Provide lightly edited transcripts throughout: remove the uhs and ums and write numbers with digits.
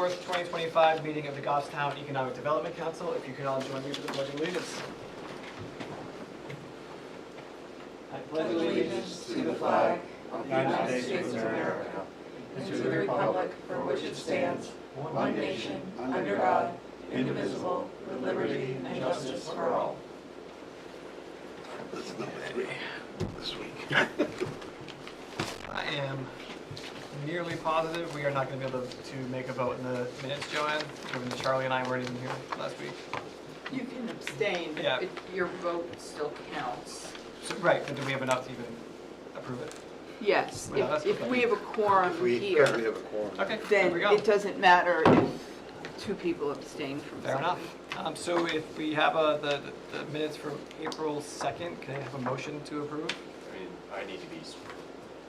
4th, 2025 meeting of the Goffstown Economic Development Council. If you can all join me for the Pledge of Allegiance. I pledge allegiance to the flag of the United States of America and to the republic for which it stands, one nation, under God, indivisible, with liberty and justice for all. This week. I am nearly positive we are not going to be able to make a vote in the minutes, Joanne, given that Charlie and I weren't even here last week. You can abstain, but Yeah. your vote still counts. So, right, but do we have enough to even approve it? Yes, Well, that's if okay. we have a quorum If we here, have a quorum. Okay, there then we go. it doesn't matter if two people abstain from Fair something. enough. So if we have the minutes from April 2nd, can I have a motion to approve? I mean, I need to be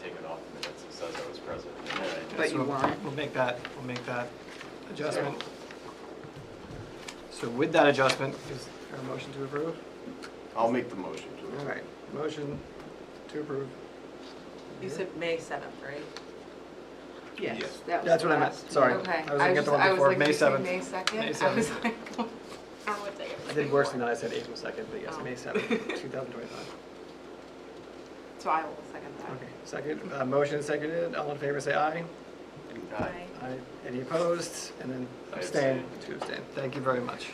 taken off the minutes. It says I was present. But So you weren't. We'll make that adjustment. So with that adjustment, is there a motion to approve? I'll make the motion to All it. right, motion to approve. You said May 7th, right? Yes, Yes. that was That's the what I meant, last. sorry. Okay. I was looking at the one I was before, like, May you said 7th. May 2nd? May I 7th. was like, I don't know what day it was. I did worse than that, I said April 2nd, but yes, Oh. May 7th, 2025. So I will second that. Okay, second, motion seconded, all in favor say aye. Aye. Aye. Any opposed? And then I abstain, abstain. 2 abstain. Thank you very much.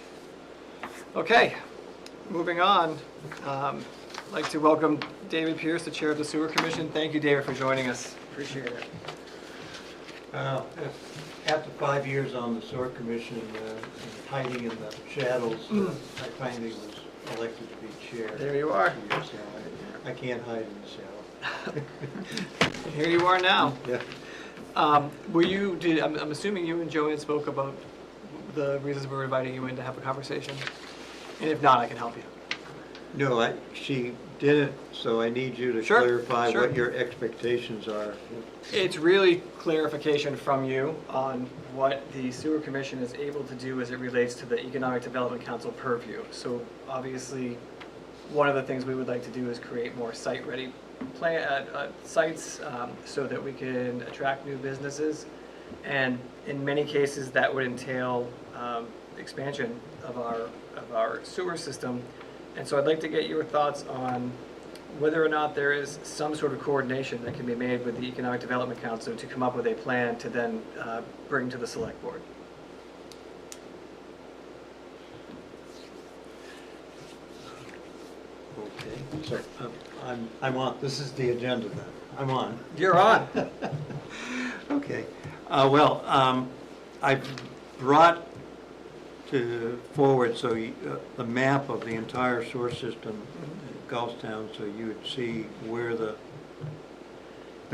Okay, moving on. I'd like to welcome David Pierce, the Chair of the Sewer Commission. Thank you, David, for joining us. Appreciate it. After 5 years on the sewer commission, and hiding in the shadows, I finally was elected to be chair. There you are. So I can't hide in the shadow. Here you are now. Yeah. I'm assuming you and Joanne spoke about the reasons we're inviting you in to have a conversation? And if not, I can help you. No, she didn't, so I need you to Sure, clarify sure. what your expectations are. It's really clarification from you on what the sewer commission is able to do as it relates to the Economic Development Council purview. So obviously, one of the things we would like to do is create more site-ready sites so that we can attract new businesses. And in many cases, that would entail expansion of our sewer system. And so I'd like to get your thoughts on whether or not there is some sort of coordination that can be made with the Economic Development Council to come up with a plan to then bring to the select board. Okay, so I'm on, this is the agenda then. I'm on. You're on. Okay. I brought forward the map of the entire sewer system in Goffstown, so you would see where the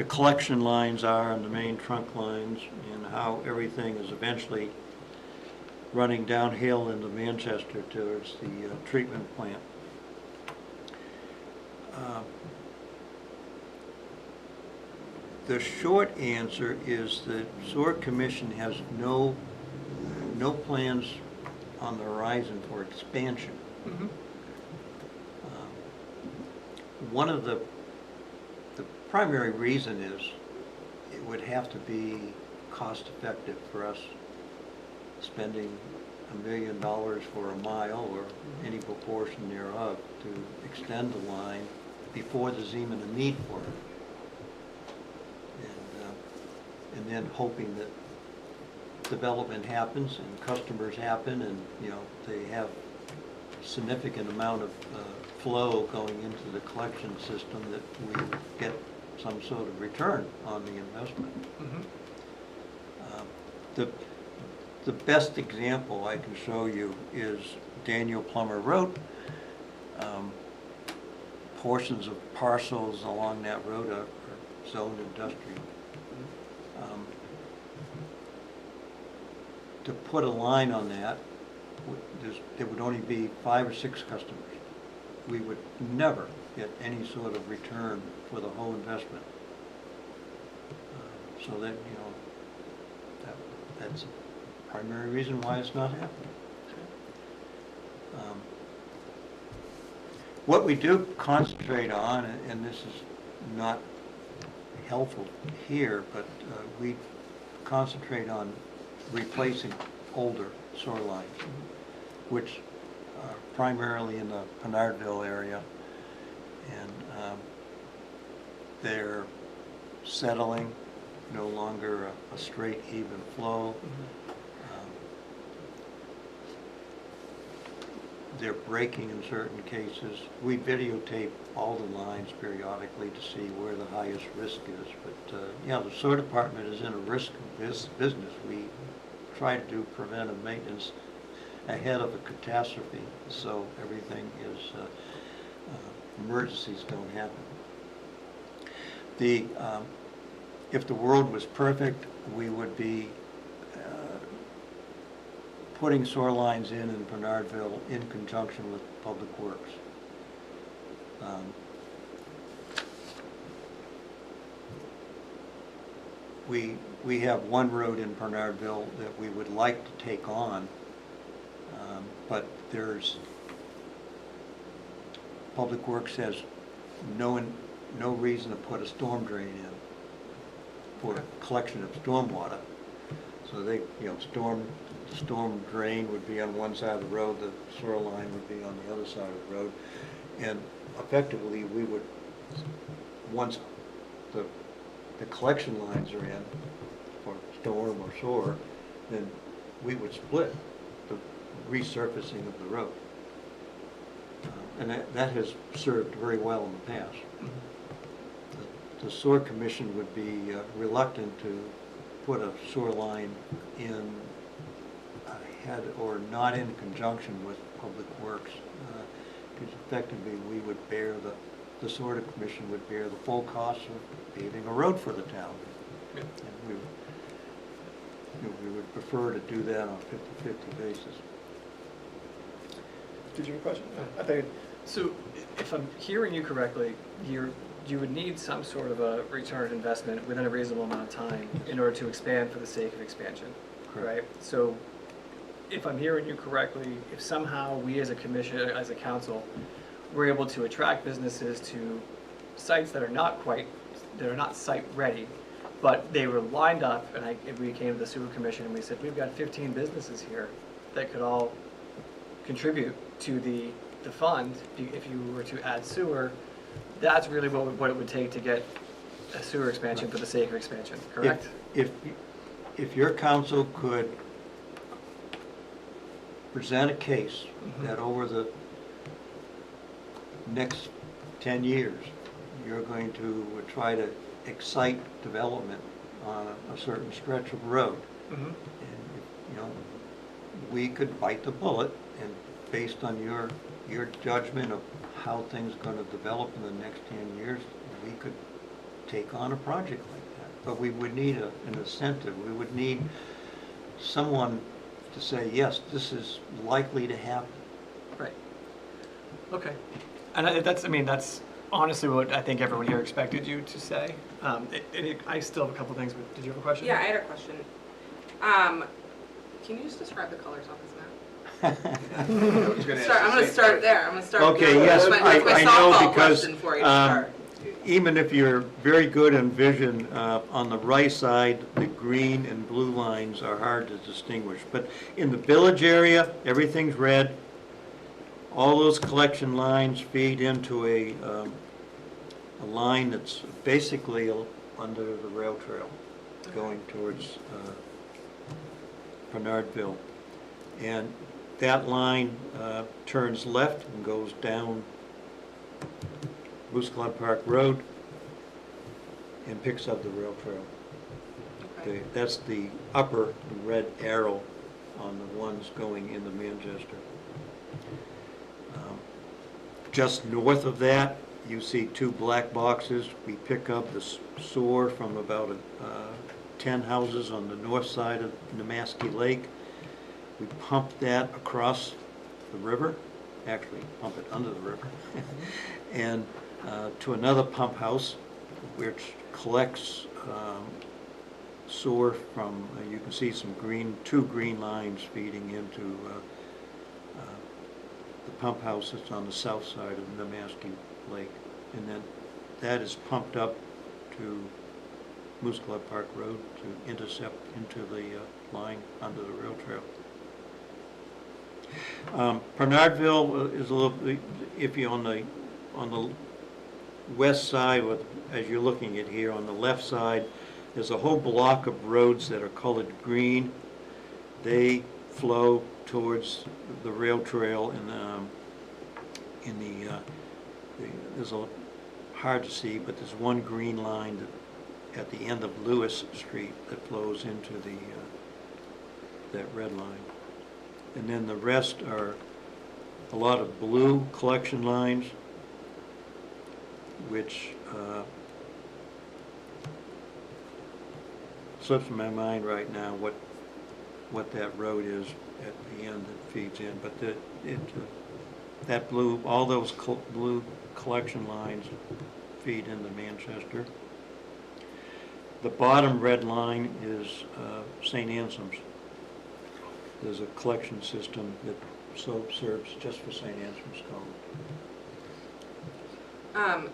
collection lines are and the main trunk lines, and how everything is eventually running downhill into Manchester towards the treatment plant. The short answer is that Sewer Commission has no plans on the horizon for expansion. One of the primary reason is it would have to be cost effective for us spending $1 million for a mile or any proportion thereof to extend the line before there's even a need for it. And then hoping that development happens and customers happen and, they have significant amount of flow going into the collection system that we get some sort of return on the investment. The best example I can show you is Daniel Plummer Road. Portions of parcels along that road are zoned industrial. To put a line on that, there would only be 5 or 6 customers. We would never get any sort of return for the whole investment. So that, that's the primary reason why it's not happening. What we do concentrate on, and this is not helpful here, but we concentrate on replacing older sewer lines, which are primarily in the Pinardville area. And they're settling, no longer a straight, even flow. They're breaking in certain cases. We videotape all the lines periodically to see where the highest risk is. But yeah, the sewer department is in a risk business. We try to do preventive maintenance ahead of a catastrophe, so everything is, emergencies don't happen. If the world was perfect, we would be putting sewer lines in Bernardville in conjunction with Public Works. We have one road in Bernardville that we would like to take on, but there's, Public Works has no reason to put a storm drain in for collection of stormwater. So they, storm drain would be on one side of the road, the sewer line would be on the other side of the road. And effectively, we would, once the collection lines are in for storm or sewer, then we would split the resurfacing of the road. And that has served very well in the past. The sewer commission would be reluctant to put a sewer line in ahead or not in conjunction with Public Works, because effectively we would bear the sewer commission would bear the full cost of paving a road for the town. Yeah. And we would prefer to do that on a 50-50 basis. Did you have a question? I think, so if I'm hearing you correctly, you would need some sort of a return on investment within a reasonable amount of time in order to expand for the sake of expansion, right? So if I'm hearing you correctly, if somehow we as a commission, as a council, were able to attract businesses to sites that are not site ready, but they were lined up, and we came to the sewer commission and we said, we've got 15 businesses here that could all contribute to the fund if you were to add sewer, that's really what it would take to get a sewer expansion for the sake of expansion, correct? If your council could present a case that over the next 10 years, you're going to try to excite development on a certain stretch of road, and we could bite the bullet, and based on your judgment of how things are going to develop in the next 10 years, we could take on a project like that. But we would need an incentive. We would need someone to say, yes, this is likely to happen. Right. Okay. And that's honestly what I think everyone here expected you to say. I still have a couple things, but did you have a question? Yeah, I had a question. Can you just describe the colors on this map? I was gonna ask I'm the gonna same start question. there. I'm gonna start Okay, there. yes, That's my I know softball because, question for you to start. even if you're very good in vision, on the right side, the green and blue lines are hard to distinguish. But in the village area, everything's red. All those collection lines feed into a line that's basically under the rail trail going towards Bernardville. And that line turns left and goes down Moose Club Park Road and picks up the rail trail. Okay. That's the upper red arrow on the ones going into Manchester. Just north of that, you see two black boxes. We pick up the sewer from about 10 houses on the north side of Nemaski Lake. We pump that across the river, actually pump it under the river, and to another pump house, which collects sewer from, you can see two green lines feeding into the pump house that's on the south side of Nemaski Lake. And then that is pumped up to Moose Club Park Road to intercept into the line under the rail trail. Bernardville is a little iffy on the west side, as you're looking at here. On the left side, there's a whole block of roads that are colored green. They flow towards the rail trail, and there's a hard to see, but there's one green line at the end of Lewis Street that flows into that red line. And then the rest are a lot of blue collection lines, which slips my mind right now what that road is at the end that feeds in. But that blue, all those blue collection lines feed into Manchester. The bottom red line is St. Anselm's. There's a collection system that serves just for St. Anselm's Cove.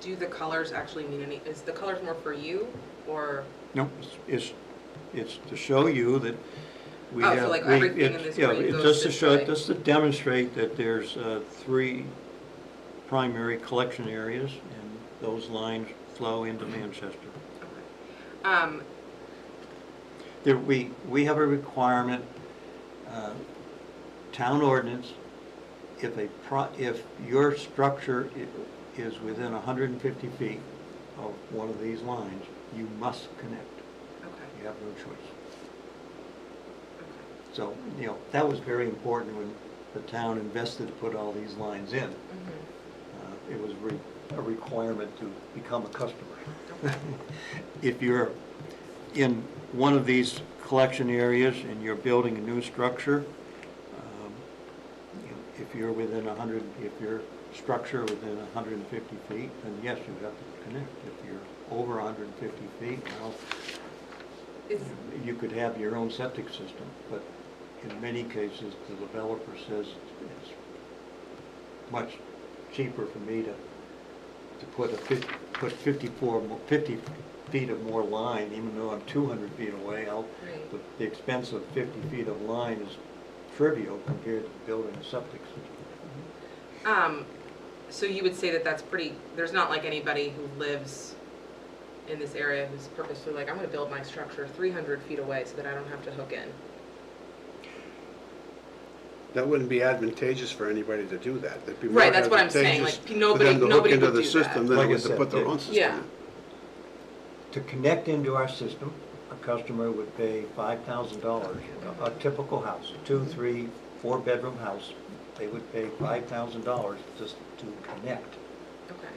Do the colors actually mean any, is the colors more for you, or? No, it's to show you that we Oh, have. so like everything in this green it's goes just to this show, way? just to demonstrate that there's 3 primary collection areas, and those lines flow into Manchester. Okay. We have a requirement, town ordinance, if your structure is within 150 feet of one of these lines, you must connect. Okay. You have no choice. Okay. So, that was very important when the town invested to put all these lines in. Mhm. It was a requirement to become a customer. Okay. If you're in one of these collection areas and you're building a new structure, if you're within 100, if your structure within 150 feet, then yes, you have to connect. If you're over 150 feet, now Is, you could have your own septic system, but in many cases, the developer says it's much cheaper for me to put 50 feet of more line, even though I'm 200 feet away. right. The expense of 50 feet of line is trivial compared to building a septic system. So you would say that that's pretty, there's not like anybody who lives in this area who's purposely like, I'm gonna build my structure 300 feet away so that I don't have to hook in. That wouldn't be advantageous for anybody to do that. That'd be more Right, that's what I'm saying, advantageous like, nobody- for them to hook nobody into would the do system that. than Like it I was to said, put their they- own system Yeah. in. To connect into our system, a customer would pay $5,000. A typical house, 2, 3, 4 bedroom house, they would pay $5,000 just to connect. Okay.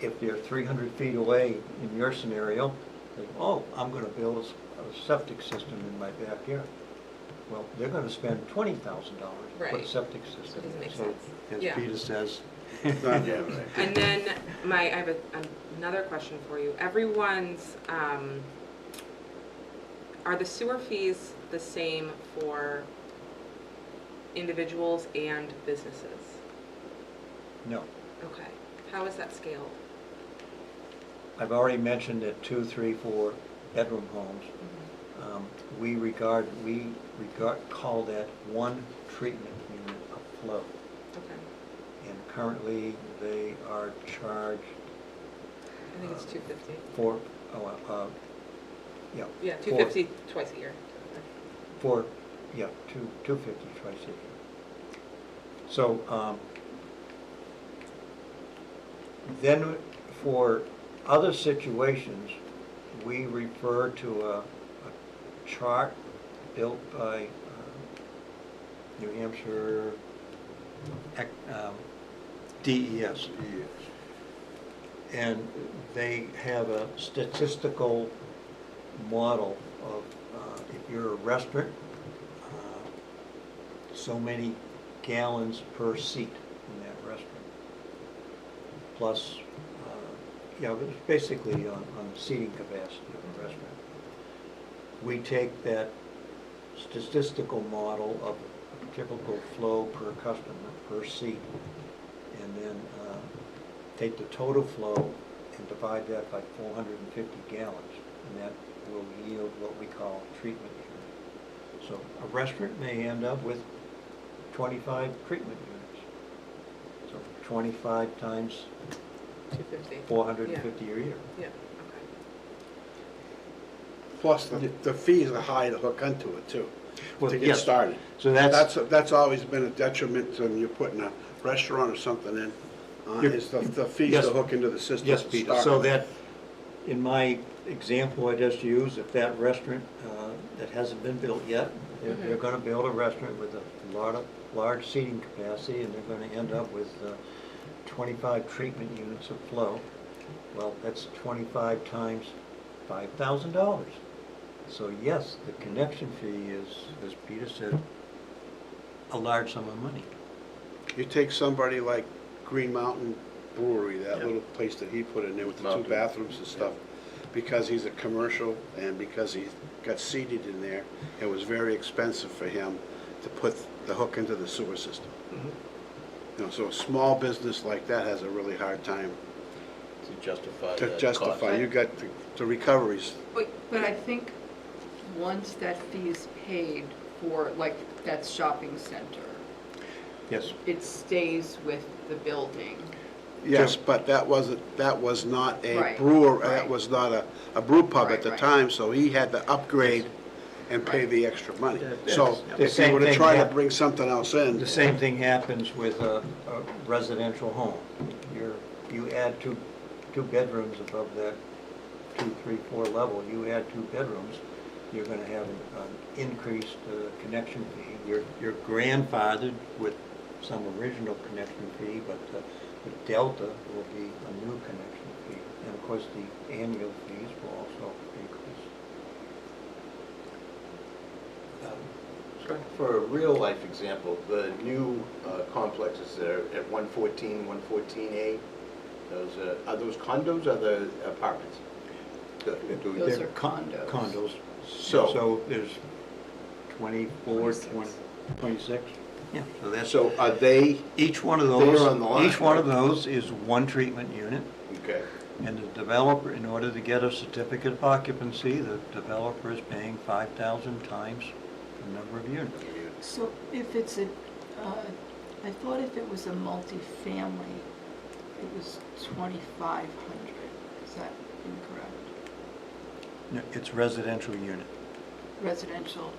If they're 300 feet away in your scenario, they, I'm going to build a septic system in my backyard. Well, they're going to spend $20,000 to put a Right. septic system. So it doesn't make So, sense. as Yeah. Peter says. Not yet, right. And then I have another question for you. Everyone's, are the sewer fees the same for individuals and businesses? No. Okay. How is that scaled? I've already mentioned that 2, 3, 4 bedroom homes. We call that one treatment unit of flow. Okay. And currently, they are charged I think it's 250. for, Yeah, 250 twice a year. for, 250 twice a year. So, then for other situations, we refer to a chart built by New Hampshire DES. And they have a statistical model of if you're a restaurant, so many gallons per seat in that restaurant. Plus, it's basically on seating capacity of the restaurant. We take that statistical model of a typical flow per customer, per seat, and then take the total flow and divide that by 450 gallons, and that will yield what we call treatment unit. So a restaurant may end up with 25 treatment units. So 25 times 250. 450 a year. Yeah, okay. Plus, the fees are high to hook into it too, Well, to get yes. started. So that's always been a detriment when you're putting a restaurant or something in, You're- is the fees Yes. to hook into the system. Yes, to Peter, start so with. that, in my example I just used, if that restaurant that hasn't been built yet, they're gonna build a restaurant with a large seating capacity, and they're gonna end up with 25 treatment units of flow. Well, that's 25 times $5,000. So yes, the connection fee is, as Peter said, a large sum of money. You take somebody like Green Mountain Brewery, that Yeah. little place that he put in there with the two Mountain. bathrooms and stuff, because he's a commercial and because he got seated in there, it was very expensive for him to put the hook into the sewer system. You know, so a small business like that has a really hard time To justify to the justify. cost. You got the recoveries. But I think once that fee is paid for, like, that shopping center, Yes. it stays with the building. Yes, but that was not a Right, brewer, right. that was not a brew pub at Right, the right. time, so he had to upgrade and pay Right. the extra money. Yeah, So yeah. The if he same were to thing try to hap- bring something else in, The same thing happens with a residential home. You add two bedrooms above that 2, 3, 4 level, you add 2 bedrooms, you're gonna have an increased connection fee. You're grandfathered with some original connection fee, but the delta will be a new connection fee. And of course, the annual fees will also increase. For a real-life example, the new complexes that are at 114, 114A, are those condos or the apartments? Those They're are condos. Condos. So- So there's 24, 26. Yeah, so that's. So are they, Each one of They're those, on the line, each one of right? those is one treatment unit, okay, and the developer, in order to get a certificate of occupancy, the developer is paying 5,000 times the number of units. So if it's a, I thought if it was a multifamily, it was 2,500. Is that incorrect? No, it's residential unit. Residential,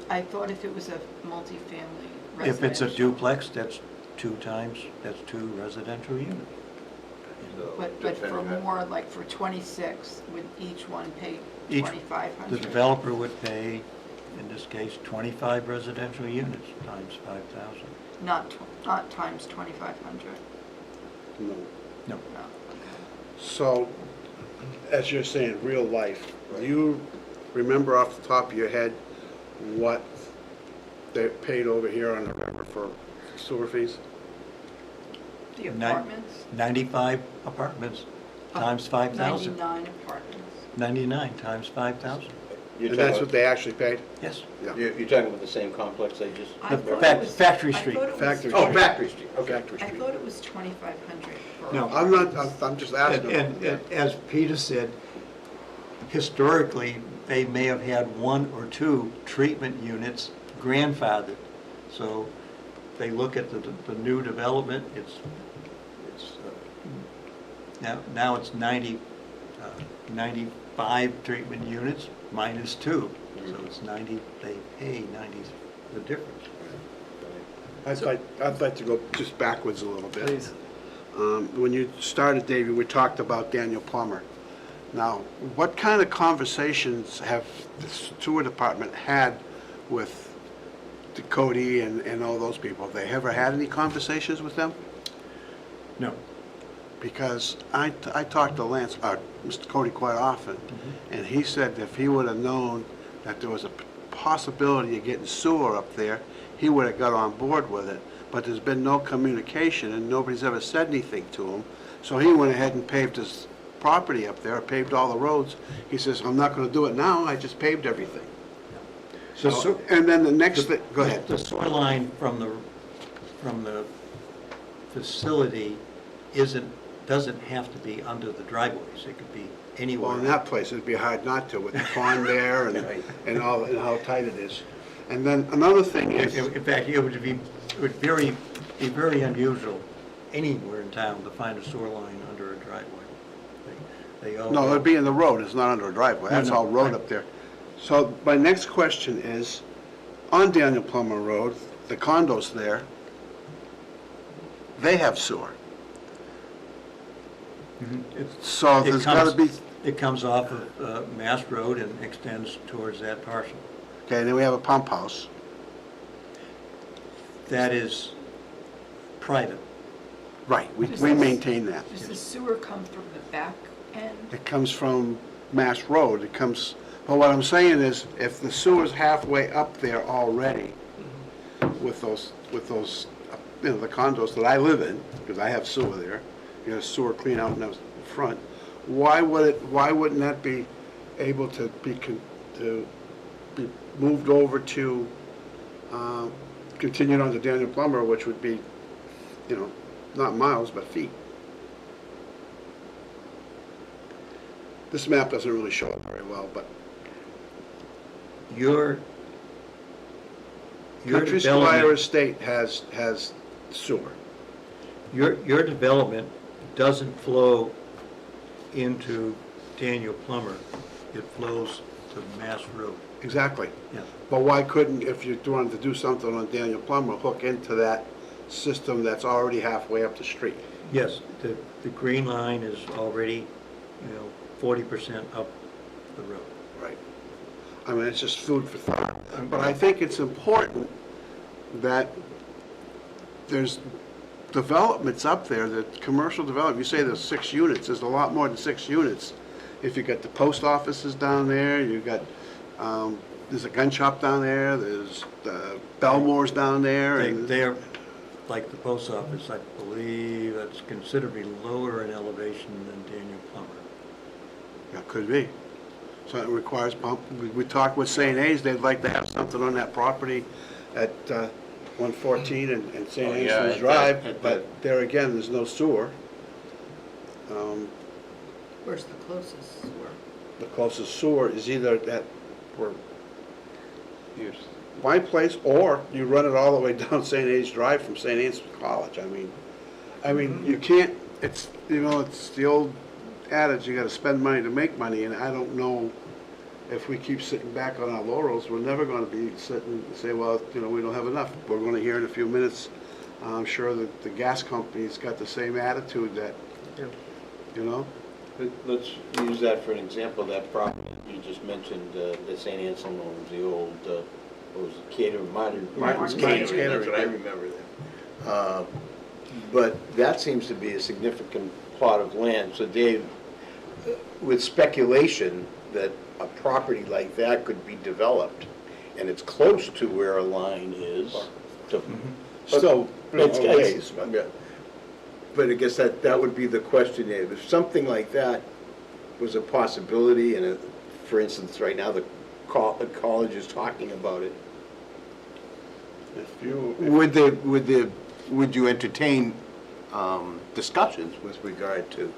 I thought if it was a multifamily If it's a residential. duplex, that's 2 residential units. so But for depending on- more, like for 26, would each one pay Each- 2,500? The developer would pay, in this case, 25 residential units times 5,000. Not times 2,500? no. No. No, okay. So, as you're saying, real life, do you remember off the top of your head what they paid over here on the river for sewer fees? The Nine- apartments? 95 apartments times 5,000. 99 apartments. 99 times 5,000. You're And that's talking what they actually paid? Yes. Yeah. You're talking about the same complex they just? I The thought fac- it was- Factory I Street. thought it was Factory Oh, 20 Factory Street, okay. Factory I Street. thought it was 2,500 for. No. I'm just asking. And as Peter said, historically, they may have had 1 or 2 treatment units grandfathered. So they look at the new development, it's now it's 95 treatment units minus 2. So it's 90, they pay 90, the difference. I'd like to go just backwards a little bit. Please. When you started, David, we talked about Daniel Plummer. Now, what kind of conversations have the sewer department had with Cody and all those people? Have they ever had any conversations with them? No. Because I talked to Lance, Mr. Cody quite often, and he said if he would have known that there was a possibility of getting sewer up there, he would have got on board with it. But there's been no communication, and nobody's ever said anything to him. So he went ahead and paved his property up there, paved all the roads. He says, I'm not going to do it now, I just paved everything. So, and then the next thing, go ahead. The sewer line from the facility doesn't have to be under the driveways, it could be anywhere. Well, in that place, it'd be hard not to, with the pond there and all, and how tight it is. And then another thing is, In fact, it would be very unusual anywhere in town to find a sewer line under a driveway. They all. no, it'd be in the road, it's not under a driveway, that's No, no, all road right. up there. So my next question is, on Daniel Plummer Road, the condos there, they have sewer. So It there's gotta be, comes- It comes off of Mass Road and extends towards that parcel. okay, then we have a pump house. That is private. Right, we maintain that. Does the sewer come from the back end? It comes from Mass Road, it comes, but what I'm saying is, if the sewer's halfway up there already, with those, you know, the condos that I live in, because I have sewer there, you got a sewer clean out in the front, why wouldn't that be able to be moved over to, continued on to Daniel Plummer, which would be, you know, not miles, but feet? This map doesn't really show it very well, but Your Country Squire development, Estate has sewer. your development doesn't flow into Daniel Plummer. It flows to Mass Road. Exactly. Yeah. But why couldn't, if you wanted to do something on Daniel Plummer, hook into that system that's already halfway up the street? Yes, the green line is already, 40% up the road. Right. I mean, it's just food for thought. But I think it's important that there's developments up there, that commercial development, you say there's 6 units, there's a lot more than 6 units. If you got the post offices down there, you got, there's a gun shop down there, there's Belmore's down there. and- They're, like the post office, I believe that's considerably lower in elevation than Daniel Plummer. That could be. So it requires pump, we talked with St. A's, they'd like to have something on that property at 114 and St. Oh, yeah, Anthony's at that- Drive, at but there again, there's no sewer. Where's the closest sewer? The closest sewer is either at, where, my place, or you run it all the way down St. A's Drive from St. Anne's College. I mean, you can't, it's, it's the old adage, you gotta spend money to make money, and I don't know if we keep sitting back on our laurels, we're never gonna be sitting and say, well, we don't have enough. We're gonna hear in a few minutes, I'm sure that the gas company's got the same attitude that, you know? Let's use that for an example, that property you just mentioned, that St. Anselm owns, the old, what was it, catering, Martin's Martin's Catering, that's Catering, what I yeah. remember that. But that seems to be a significant plot of land, so Dave, with speculation that a property like that could be developed, and it's close to where a line is, to, Still, it's, a ways, but. yeah. But I guess that would be the question, Dave. If something like that was a possibility, and for instance, right now, the college is talking about it, If you, would you entertain discussions with regard to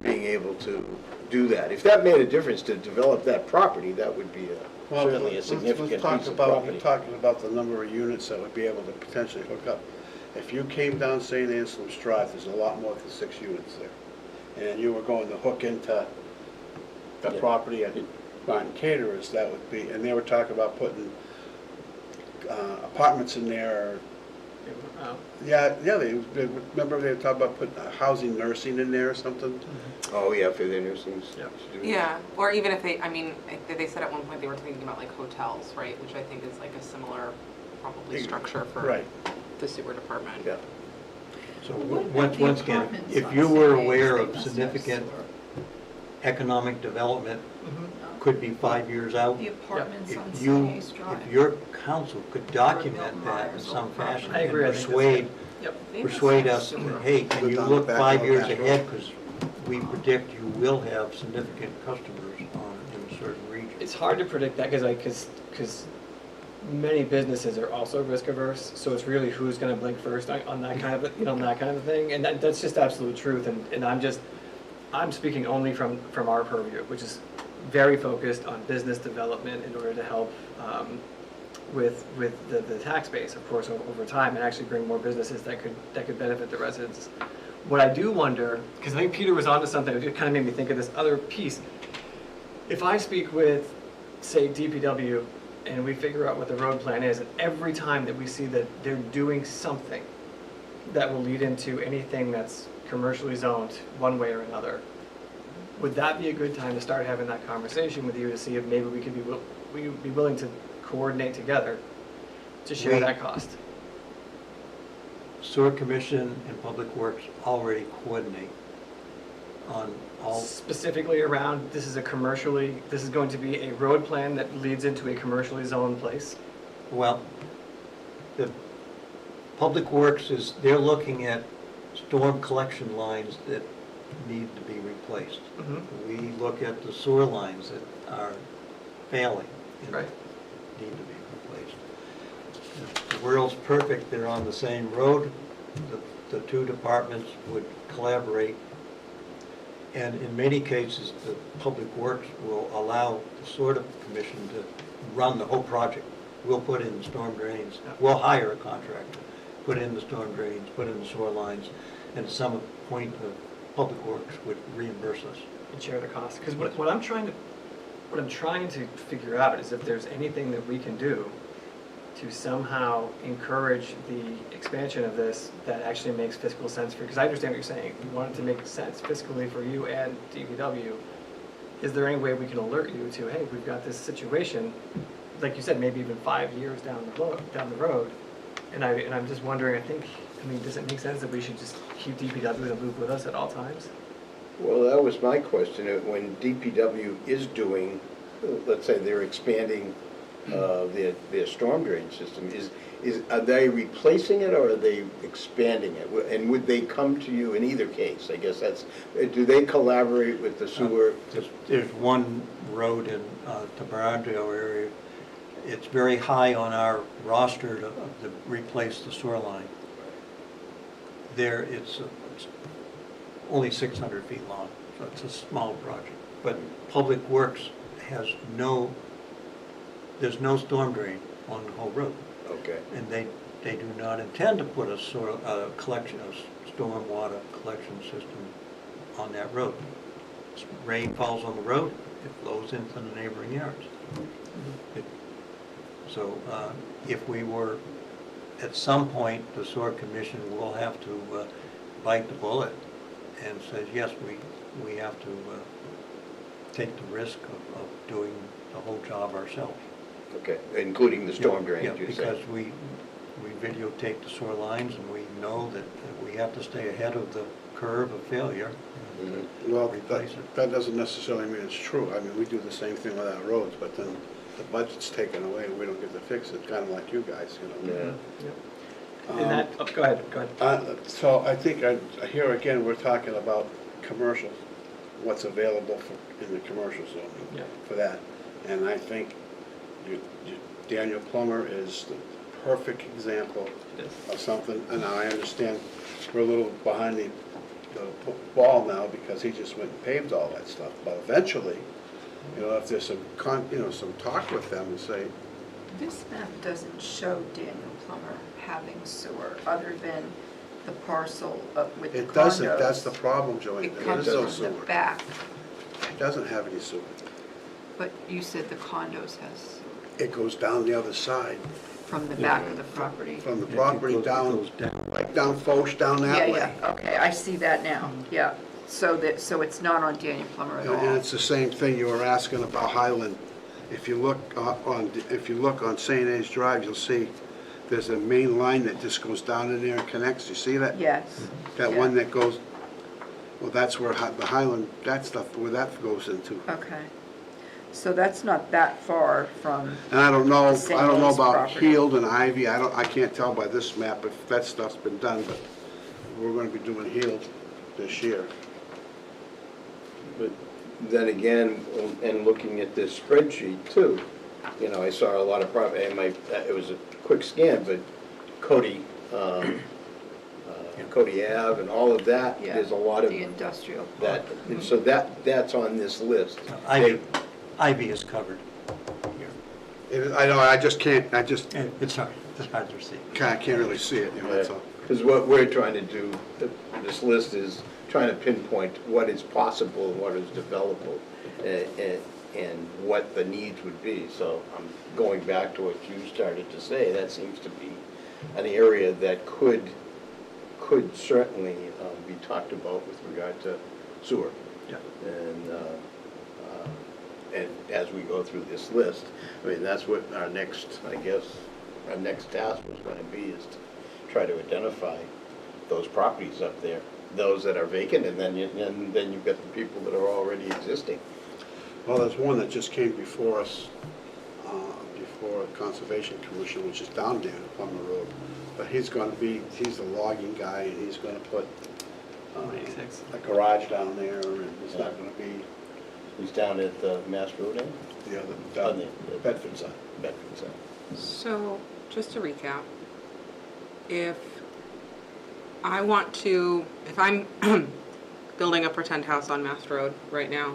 being able to do that? If that made a difference to develop that property, that would be certainly a significant piece of property. You're talking about the number of units that would be able to potentially hook up. If you came down St. Anselm's Drive, there's a lot more than 6 units there. And you were going to hook into the Yeah. property at Martin Caterers, that would be, and they were talking about putting apartments in there. Yeah, remember they were talking about putting housing nursing in there or something? Oh, yeah, for the nursing. Yeah, or even if they said at one point they were thinking about like hotels, right, which I think is like a similar probably structure for Right. the sewer department. Yeah. So What about the once again, apartments if on you were St. A's? aware They of must have significant sewer. economic development, could be 5 years out. The apartments on If St. A's if Drive. your council could document that in some fashion I and agree, I think that's persuade, Yep. They must persuade have us, sewer. hey, can Go you down the look back 5 of years that road. ahead? Because we predict you will have significant customers in a certain region. It's hard to predict that because many businesses are also risk averse, so it's really who's gonna blink first on that kind of, on that kind of thing, and that's just absolute truth, and I'm speaking only from our purview, which is very focused on business development in order to help with the tax base, of course, over time, and actually bring more businesses that could benefit the residents. What I do wonder, because I think Peter was onto something, it kind of made me think of this other piece. If I speak with, say, DPW, and we figure out what the road plan is, and every time that we see that they're doing something that will lead into anything that's commercially zoned one way or another, would that be a good time to start having that conversation with you to see if maybe we could be willing to coordinate together to share that cost? Sewer Commission and Public Works already coordinate on all, Specifically around, this is going to be a road plan that leads into a commercially zoned place. well, the Public Works they're looking at storm collection lines that need to be replaced. Mhm. We look at the sewer lines that are failing and Right. need to be replaced. If the world's perfect, they're on the same road, the two departments would collaborate. And in many cases, the Public Works will allow the Sewer Commission to run the whole project. We'll put in the storm drains, we'll hire a contractor, put in the storm drains, put in the sewer lines, and at some point, the Public Works would reimburse us. And share the cost, because what I'm trying to figure out is if there's anything that we can do to somehow encourage the expansion of this that actually makes fiscal sense for, because I understand what you're saying, we want it to make sense fiscally for you and DPW. Is there any way we can alert you to, hey, we've got this situation, like you said, maybe even 5 years down the road, and I'm just wondering, does it make sense that we should just keep DPW in the loop with us at all times? Well, that was my question. When DPW is doing, let's say they're expanding their storm drain system, are they replacing it or are they expanding it? And would they come to you in either case? I guess do they collaborate with the sewer? There's one road in the Barandale area, it's very high on our roster to replace the sewer line. There, it's only 600 feet long, so it's a small project. But Public Works there's no storm drain on the whole road. Okay. And they do not intend to put a stormwater collection system on that road. Rain falls on the road, it flows into the neighboring yards. So if we were, at some point, the Sewer Commission will have to bite the bullet and says, yes, we have to take the risk of doing the whole job ourselves. Okay, including the storm drains, Yeah, you say? because we videotape the sewer lines and we know that we have to stay ahead of the curve of failure. Mhm. Well, Replace it. that doesn't necessarily mean it's true. I mean, we do the same thing with our roads, but then the budget's taken away and we don't get to fix it, kind of like you guys, you know? Yeah. And that, go ahead. So I think, here again, we're talking about commercials, what's available in the commercial zone Yeah. for that. And I think Daniel Plummer is the perfect example It is. of something. And now I understand we're a little behind the ball now because he just went and paved all that stuff. But eventually, if there's some talk with them and say, This map doesn't show Daniel Plummer having sewer, other than the parcel with the condos. it doesn't, that's the problem, Joanne. It There comes is no from the sewer. back, It doesn't have any sewer. but you said the condos has sewer It goes down the other side, from the back of the property. from the It property goes down, down. like down Foch, down that way. Yeah, okay, I see that now, yeah. So it's not on Daniel Plummer at And all. it's the same thing you were asking about Highland. If you look on St. Anne's Drive, you'll see there's a main line that just goes down in there and connects. You see that? Yes. That yeah. one that goes, well, that's where the Highland, that stuff, where that goes into. Okay. So that's not that far from, And I don't know St. Anne's about property. Heald and Ivy. I can't tell by this map if that stuff's been done, but we're gonna be doing Heald this year. But then again, and looking at this spreadsheet too, you know, I saw a lot of property, and it was a quick scan, but Cody, Cody Ave and all of that, Yeah, there's a lot of the industrial park. that, and so that's on this list. Ivy is covered here. I know, I just can't, And it's hard to see. can't really see it, you know, that's all. Because what we're trying to do, this list is trying to pinpoint what is possible and what is developable, and what the needs would be. So I'm going back to what you started to say, that seems to be an area that could certainly be talked about with regard to sewer. Yeah. And as we go through this list, I mean, that's what our next, I guess, our next task was going to be, is to try to identify those properties up there, those that are vacant, and then you've got the people that are already existing. Well, there's one that just came before us, before Conservation Commission, which is down there on Plummer Road. But he's the logging guy, and he's gonna put 86. a garage down there, and it's not gonna be, He's down at the Mass Road end? down the Bedford side. Bedford side. So, just to recap, if I'm building a pretend house on Mass Road right now,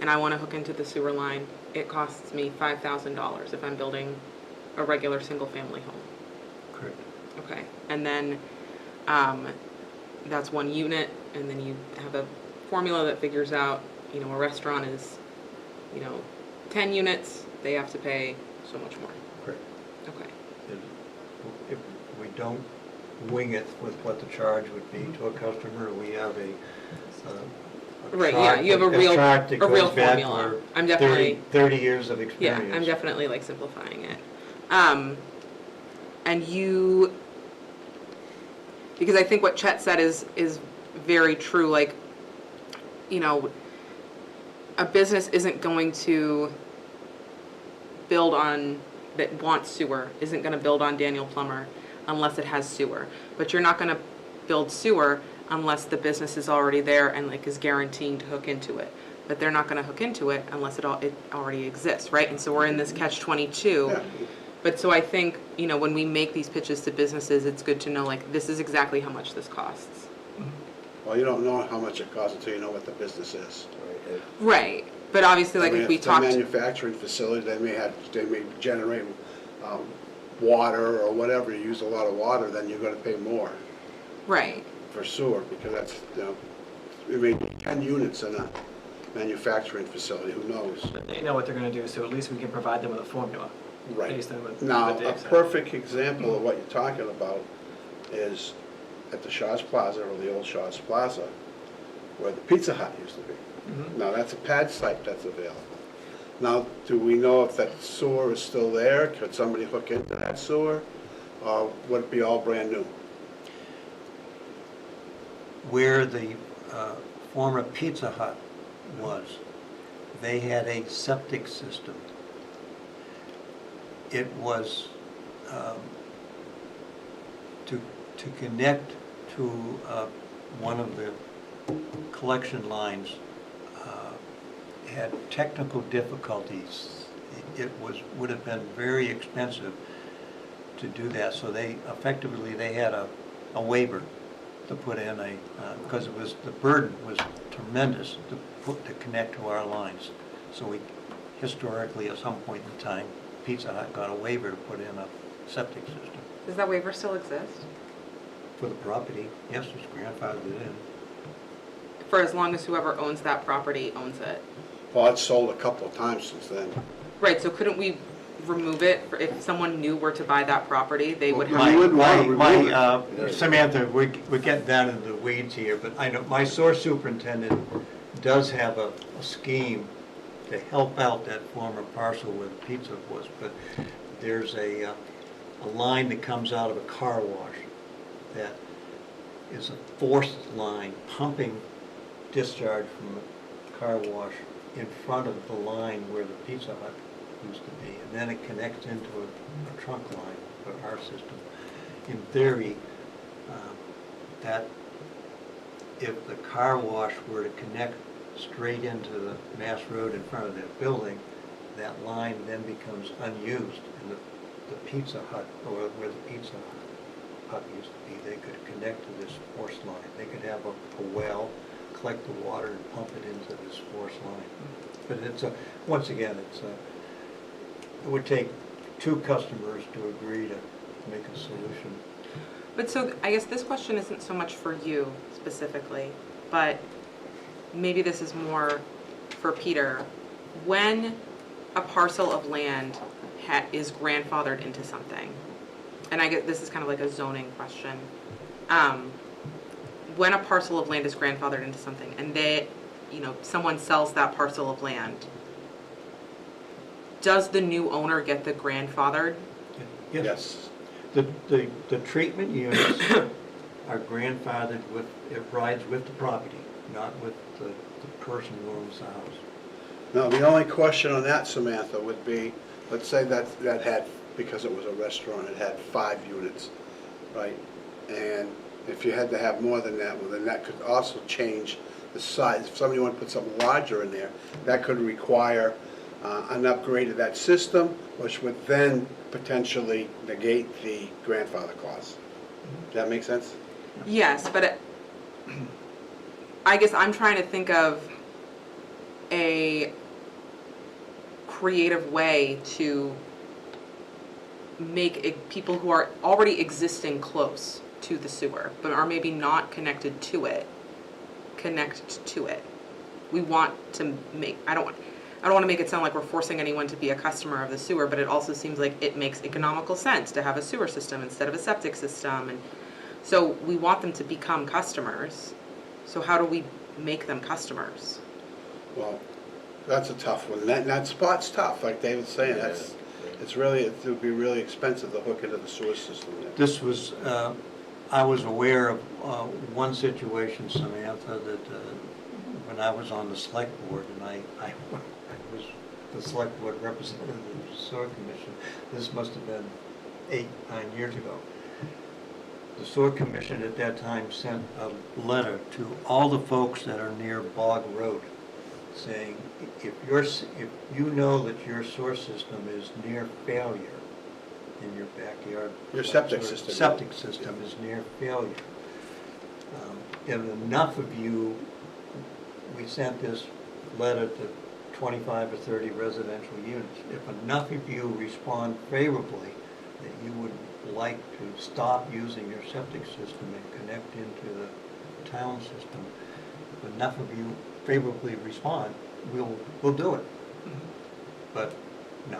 and I want to hook into the sewer line, it costs me $5,000 if I'm building a regular single-family home. Correct. Okay, and then that's one unit, and then you have a formula that figures out, you know, a restaurant is, you know, 10 units, they have to pay so much more. Correct. Okay. If we don't wing it with what the charge would be to a customer, we have a Right, chart yeah, you have a that- real, chart that a real goes back formula. for I'm definitely, 30 years of yeah, experience. I'm definitely like simplifying it. And you, because I think what Chet said is very true, like, you know, a business isn't going to build on, that wants sewer, isn't gonna build on Daniel Plummer unless it has sewer. But you're not gonna build sewer unless the business is already there and like is guaranteeing to hook into it. But they're not gonna hook into it unless it already exists, right? And so we're in this catch-22. Yeah. But so I think, you know, when we make these pitches to businesses, it's good to know, like, this is exactly how much this costs. Well, you don't know how much it costs until you know what the business is. Right? Right, but obviously, like, I mean, if we it's a talked, manufacturing facility, they may generate water or whatever, you use a lot of water, then you're gonna pay more right, for sewer, because that's, you know, I mean, 10 units in a manufacturing facility, who knows? But they know what they're gonna do, so at least we can provide them with a formula. Based on what Now, Dave a said. perfect example of what you're talking about is at the Shaw's Plaza, or the old Shaw's Plaza, where the Pizza Hut used to be. Mhm. Now, that's a pad site that's available. Now, do we know if that sewer is still there? Could somebody hook into that sewer? Or would it be all brand new? Where the former Pizza Hut was, they had a septic system. It was to connect to one of the collection lines had technical difficulties. It would have been very expensive to do that. So they had a waiver to put in because the burden was tremendous to connect to our lines. So we historically, at some point in time, Pizza Hut got a waiver to put in a septic system does that waiver still exist? for the property. Yes, it's grandfathered in. For as long as whoever owns that property owns it. Well, it's sold a couple of times since then. Right, so couldn't we remove it, if someone new were to buy that property, they would Well, have. you wouldn't want to remove it. Samantha, we're getting down into the weeds here, but I know my source superintendent does have a scheme to help out that former parcel where the pizza was, but there's a line that comes out of a car wash that is a forced line pumping discharge from the car wash in front of the line where the Pizza Hut used to be, and then it connects into a trunk line for our system. In theory, that if the car wash were to connect straight into the Mass Road in front of that building, that line then becomes unused, and the Pizza Hut, or where the Pizza Hut used to be, they could connect to this force line. They could have a well, collect the water and pump it into this force line. But it's once again, it would take two customers to agree to make a solution. But so I guess this question isn't so much for you specifically, but maybe this is more for Peter. When a parcel of land is grandfathered into something, and I get this is kind of like a zoning question. When a parcel of land is grandfathered into something and someone sells that parcel of land, does the new owner get the grandfathered? Yes. The treatment units are grandfathered with, it rides with the property, not with the person who owns the house. Now, the only question on that, Samantha, would be, let's say that had, because it was a restaurant, it had 5 units, right? And if you had to have more than that, well, then that could also change the size. If somebody wanted to put something larger in there, that could require an upgrade of that system, which would then potentially negate the grandfather clause. Does that make sense? Yes, but I guess I'm trying to think of a creative way to make people who are already existing close to the sewer, but are maybe not connected to it, connect to it. We want to make, I don't want to make it sound like we're forcing anyone to be a customer of the sewer, but it also seems like it makes economical sense to have a sewer system instead of a septic system. And so we want them to become customers. So how do we make them customers? Well, that's a tough one. That spot's tough, like David's saying. It would be really expensive to hook into the sewer system there. This was, I was aware of one situation, Samantha, that when I was on the select board, and I was the select board representative of the sewer commission, this must have been 8-9 years ago. The sewer commission at that time sent a letter to all the folks that are near Bog Road, saying, if you know that your sewer system is near failure in your backyard. Your septic system. Septic system is near failure. And enough of you, we sent this letter to 25 or 30 residential units. If enough of you respond favorably that you would like to stop using your septic system and connect into the town system, if enough of you favorably respond, we'll do it. But no,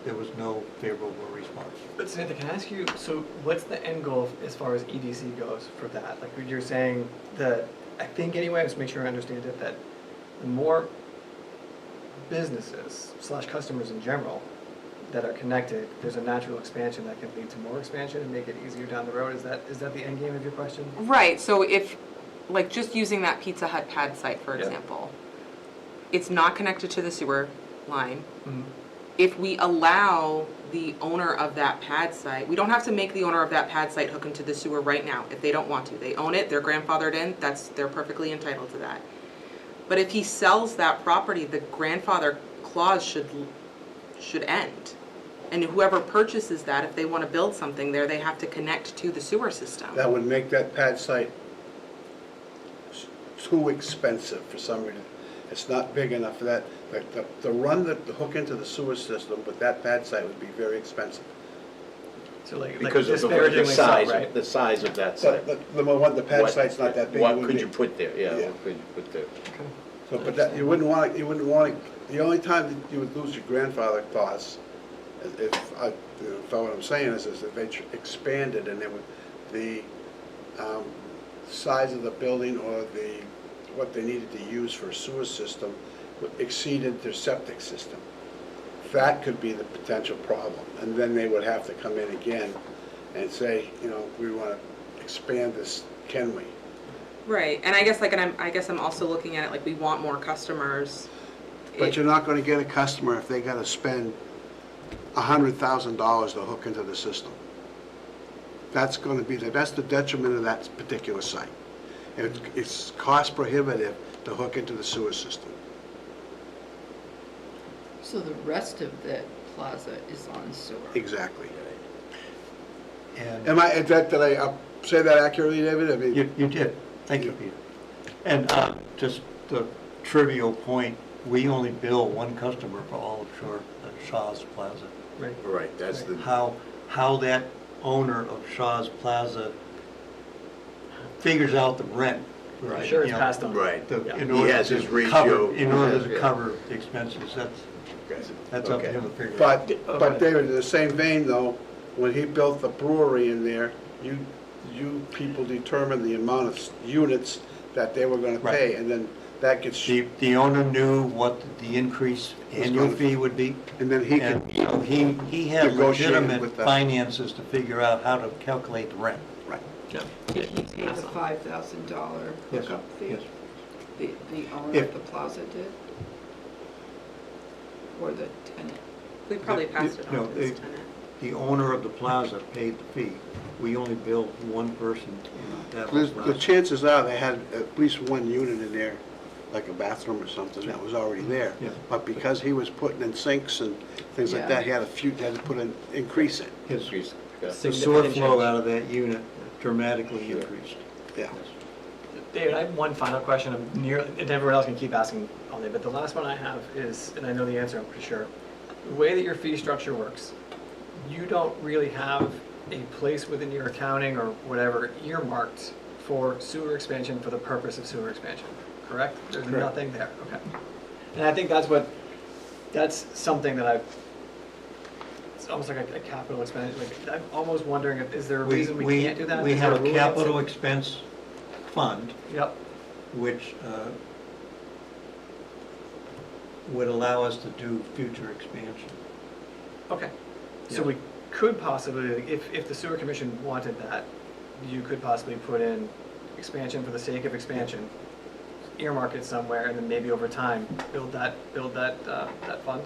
there was no favorable response. But Samantha, can I ask you, so what's the end goal as far as EDC goes for that? Like you're saying that, I think anyway, just make sure I understand it, that the more businesses / customers in general that are connected, there's a natural expansion that can lead to more expansion and make it easier down the road. Is that the end game of your question? Right, so if, like just using that Pizza Hut pad site, for example, it's not connected to the sewer line. Mm-hmm. If we allow the owner of that pad site, we don't have to make the owner of that pad site hook into the sewer right now if they don't want to. They own it, they're grandfathered in, they're perfectly entitled to that. But if he sells that property, the grandfather clause should end. And whoever purchases that, if they want to build something there, they have to connect to the sewer system. That would make that pad site too expensive for somebody. It's not big enough for that. The hook into the sewer system with that pad site would be very expensive. So like Because of the disparagingly so, size, right? the size of that So site. the pad site's not that big. What could you put there? Yeah. What could you put there? So, but that, you wouldn't want, the only time that you would lose your grandfather clause, what I'm saying is if they expanded and the size of the building or what they needed to use for a sewer system exceeded their septic system. That could be the potential problem. And then they would have to come in again and say, we want to expand this, can we? Right, and I guess I'm also looking at it like we want more customers. But you're not going to get a customer if they got to spend $100,000 to hook into the system. That's going to be that's the detriment of that particular site. It's cost prohibitive to hook into the sewer system. So the rest of the plaza is on sewer? Exactly. And Did I say that accurately, David? I mean, you did. Thank you, Peter. And just the trivial point, we only bill one customer for all of Shaw's Plaza. Right. Right, that's the, How that owner of Shaw's Plaza figures out the rent. I'm sure it's you know, passed on. right. Yeah. in He order has to his cover- ratio. In order to Yeah. cover the expenses, that's up to Okay. him to figure out. but David, in the same vein though, when he built the brewery in there, you people determined the amount of units that they were gonna Right. pay, and then that gets, The owner knew what the increase annual gonna- fee would be. and then he And could, so he had Negotiate legitimate with the- finances to figure out how to calculate the rent. right. Yeah. Did he pay the $5,000 Yes, hookup fee? yes. The owner If- of the plaza did? Or the tenant? We probably passed it No, on to his tenant. The owner of the plaza paid the fee. We only billed one person in that whole The plaza. chances are they had at least one unit in there, like a bathroom or something, that was already there. Yeah. But because he was putting in sinks and things like Yeah. that, he had to put an increase in, His Increase, yeah. the sewer Significant flow change. out of that unit dramatically increased. yeah. David, I have one final question. And everyone else can keep asking all day, but the last one I have is, and I know the answer, I'm pretty sure. The way that your fee structure works, you don't really have a place within your accounting or whatever earmarked for sewer expansion for the purpose of sewer expansion, correct? There's Correct. nothing there, okay. And I think that's something that it's almost like a capital expenditure. Like, I'm almost wondering if, is there a reason we can't do that? We Is there have a rule that capital says- expense fund, Yep, which would allow us to do future expansion. okay. So Yeah. we could possibly, if the sewer commission wanted that, you could possibly put in expansion for the sake of expansion, earmark it somewhere, and then maybe over time, build that fund?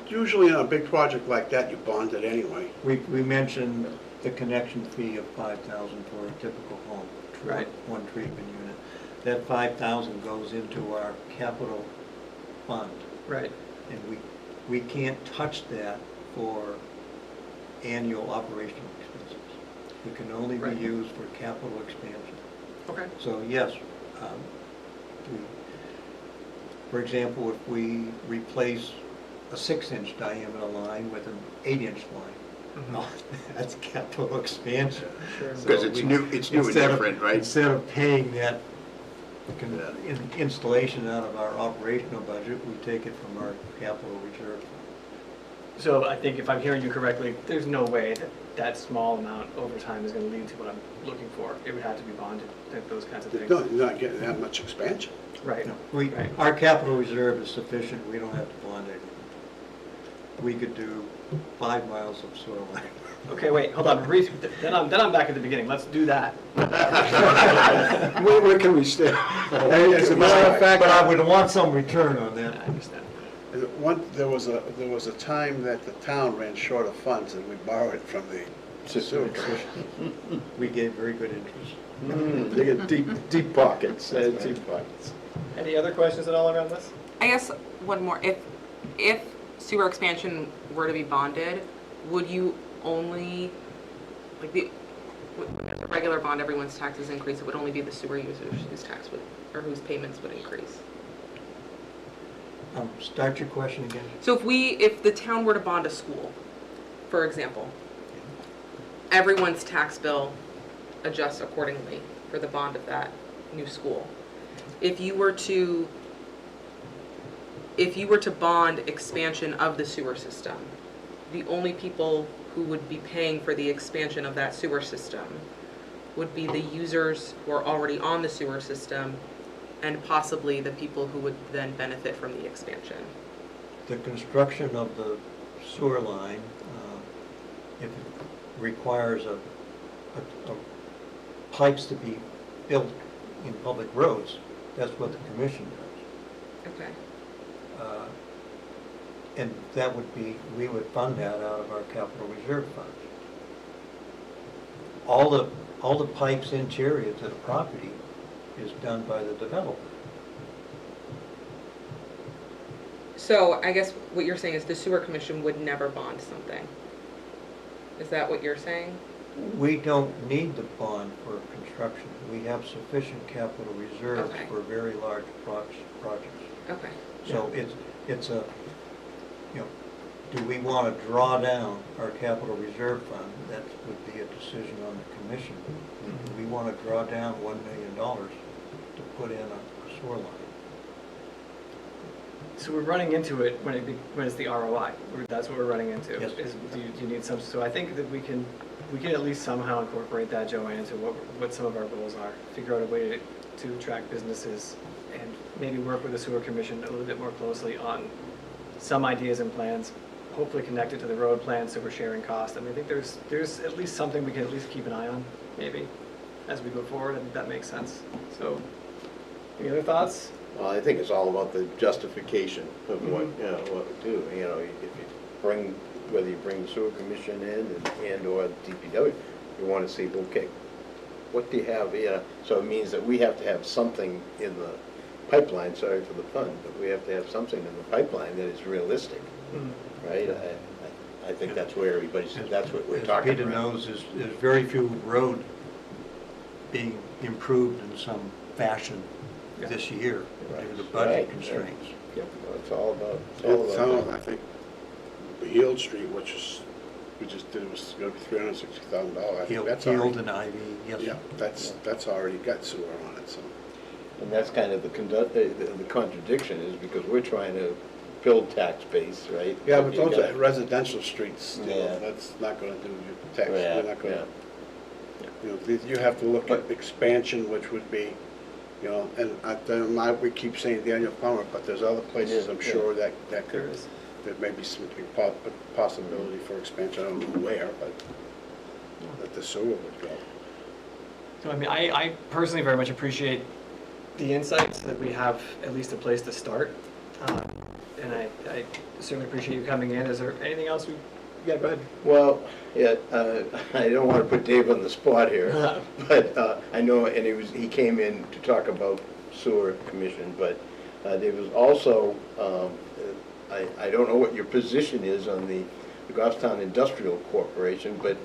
Usually on a big project like that, you bond it anyway. We mentioned the connection fee of 5,000 for a typical home, Right. one treatment unit. That 5,000 goes into our capital fund, Right, and we can't touch that for annual operational expenses. It can only be Right. used for capital expansion. okay, So yes, for example, if we replace a 6-inch diameter line with an 8-inch line, Mhm. no, that's capital expansion. sure. Because it's new and different, right? Instead of paying that installation out of our operational budget, we take it from our capital reserve. So I think if I'm hearing you correctly, there's no way that small amount over time is gonna lead to what I'm looking for. It would have to be bonded, those kinds of things. No, you're not getting that much expansion. Right, No, right. Our capital reserve is sufficient, we don't have to bond anything. We could do 5 miles of sewer line. Okay, wait, hold on, then I'm back at the beginning, let's do that. Where can we stay? As a matter of fact, But I would want some return on I that. understand. there was a time that the town ran short of funds and we borrowed from the sewer commission. We gave very good interest. They get deep pockets, deep pockets. Any other questions at all around this? I guess one more, if sewer expansion were to be bonded, would you only, like when there's a regular bond, everyone's taxes increase, it would only be the sewer users whose tax would, or whose payments would increase? Start your question again. So if the town were to bond a school, for example, everyone's tax bill adjusts accordingly for the bond of that new school. If you were to bond expansion of the sewer system, the only people who would be paying for the expansion of that sewer system would be the users who are already on the sewer system and possibly the people who would then benefit from the expansion. The construction of the sewer line, if it requires pipes to be built in public roads, that's what the commission does. Okay. And that would be, we would fund that out of our capital reserve fund. All the pipes interior to the property is done by the developer. So I guess what you're saying is the sewer commission would never bond something. Is that what you're saying? We don't need the bond for construction. We have sufficient capital reserves Okay. for very large projects. Okay. So it's a, you know, do we want to draw down our capital reserve fund? That would be a decision on the commission. Do we want to draw down $1 million to put in a sewer line? So we're running into it when it's the ROI. That's what we're running into. Yes. Is do you need some? So I think that we can at least somehow incorporate that, Joanne, into what some of our goals are. Figure out a way to attract businesses and maybe work with the sewer commission a little bit more closely on some ideas and plans. Hopefully connected to the road plan, so we're sharing costs. I mean, I think there's at least something we can at least keep an eye on, maybe, as we go forward. I think that makes sense. So, any other thoughts? Well, I think it's all about the justification of what, you know, what to do. You know, if you bring, whether you bring the sewer commission in and/or DPW, you want to see, okay, what do you have here? So it means that we have to have something in the pipeline, sorry for the pun, but we have to have something in the pipeline that is realistic, right? I think that's where everybody's, that's what we're talking As Peter about. knows, there's very few road being improved in some fashion this year due to budget Right. constraints. Yep. It's all about, it's all about. I think Heald Street, we just did, was gonna be $360,000. I think that's Heald already, and Ivy, yes. yeah, that's already got sewer on it, so. And that's kind of the contradiction, is because we're trying to build tax base, right? Yeah, but You those got- are residential streets, you Yeah. know, that's not gonna do your tax, Yeah, you're not yeah. gonna, you know, you have to look at expansion, which would be, you know, and we keep saying Daniel Plummer, but there's other places, I'm Yeah. sure, that There could, is. there may be some possibility for expansion, I don't know where, but that the sewer would go. So I mean, I personally very much appreciate the insights that we have at least a place to start. And I certainly appreciate you coming in. Is there anything else yeah, go ahead. Well, yeah, I don't want to put Dave on the spot here, but I know, and he came in to talk about sewer commission, but there was also, I don't know what your position is on the Goffstown Industrial Corporation, but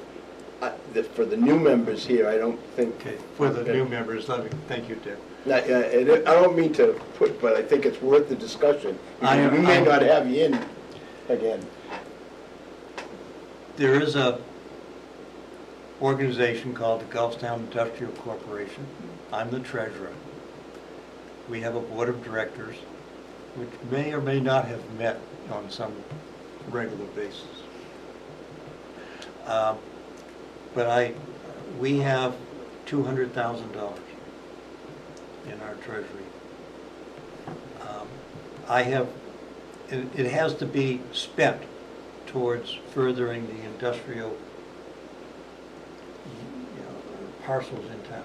for the new members here, I don't think. Okay, for the new members, thank you, Dick. I don't mean to put, but I think it's worth the discussion. We may not have you in again. There is a organization called the Gulfstown Industrial Corporation. I'm the treasurer. We have a board of directors, which may or may not have met on some regular basis. But we have $200,000 in our treasury. It has to be spent towards furthering the industrial parcels in town.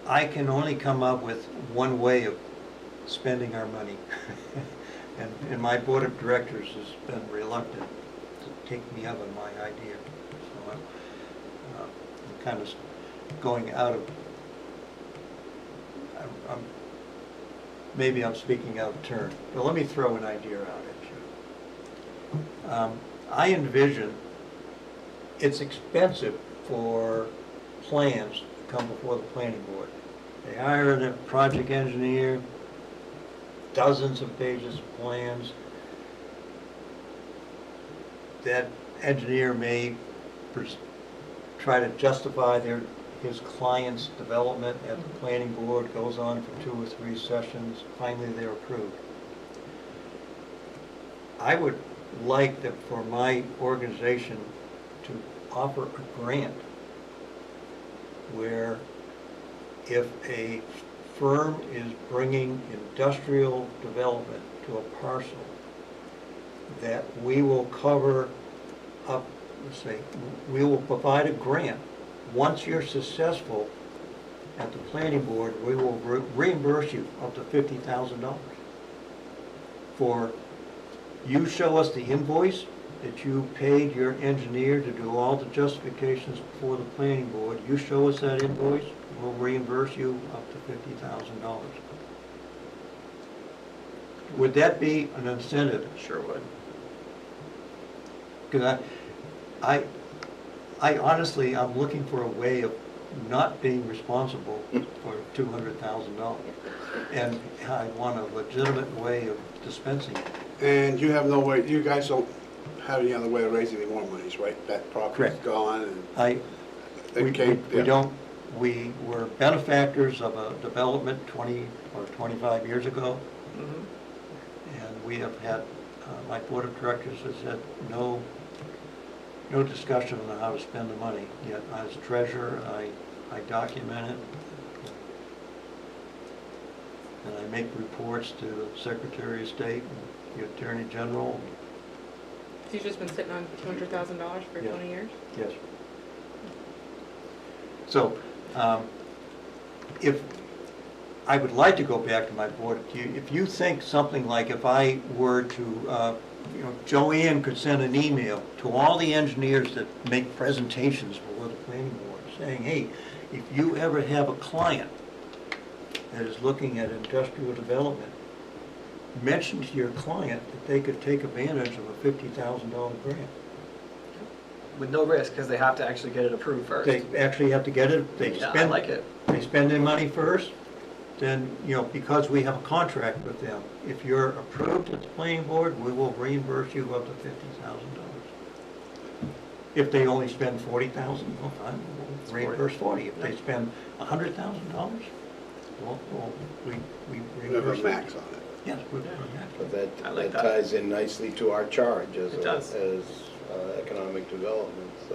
I can only come up with one way of spending our money. And my board of directors has been reluctant to take me up on my idea. So I'm kind of going out of, maybe I'm speaking out of turn, but let me throw an idea out at you. I envision it's expensive for plans to come before the planning board. They hire a project engineer, dozens of pages of plans. That engineer may try to justify his client's development at the planning board, goes on for 2 or 3 sessions, finally they're approved. I would like that for my organization to offer a grant where if a firm is bringing industrial development to a parcel, that we will cover up, let's say, we will provide a grant. Once you're successful at the planning board, we will reimburse you up to $50,000 for, you show us the invoice that you paid your engineer to do all the justifications before the planning board. You show us that invoice, we'll reimburse you up to $50,000. would that be an incentive? Sure would. Because I honestly, I'm looking for a way of not being responsible for $200,000. And I want a legitimate way of dispensing it. And you have no way, you guys don't have any other way of raising any more monies, right? That property's Correct. gone and We it came. we yeah. don't, we were benefactors of a development 20 or 25 years ago, and we have had, my board of directors has had no discussion on how to spend the money. Yet as treasurer, I document it, and I make reports to the Secretary of State and the Attorney General. So you've just been sitting on $200,000 for Yeah. 20 years? Yes. So, if, I would like to go back to my board, if you think something like if I were to, Joanne could send an email to all the engineers that make presentations for the planning board, saying, hey, if you ever have a client that is looking at industrial development, mention to your client that they could take advantage of a $50,000 grant. With no risk, because they have to actually get it approved first. They actually have to get it, they Yeah, I spend. like it. They spend their money first, then, because we have a contract with them, if you're approved at the planning board, we will reimburse you up to $50,000. If they only spend $40,000, well, fine, we'll reimburse 40. If they spend $100,000, well, we We have a reimburse. them. max on it. Yes, we have a max. But I like that that. ties in nicely to our charge as It does. economic development, so.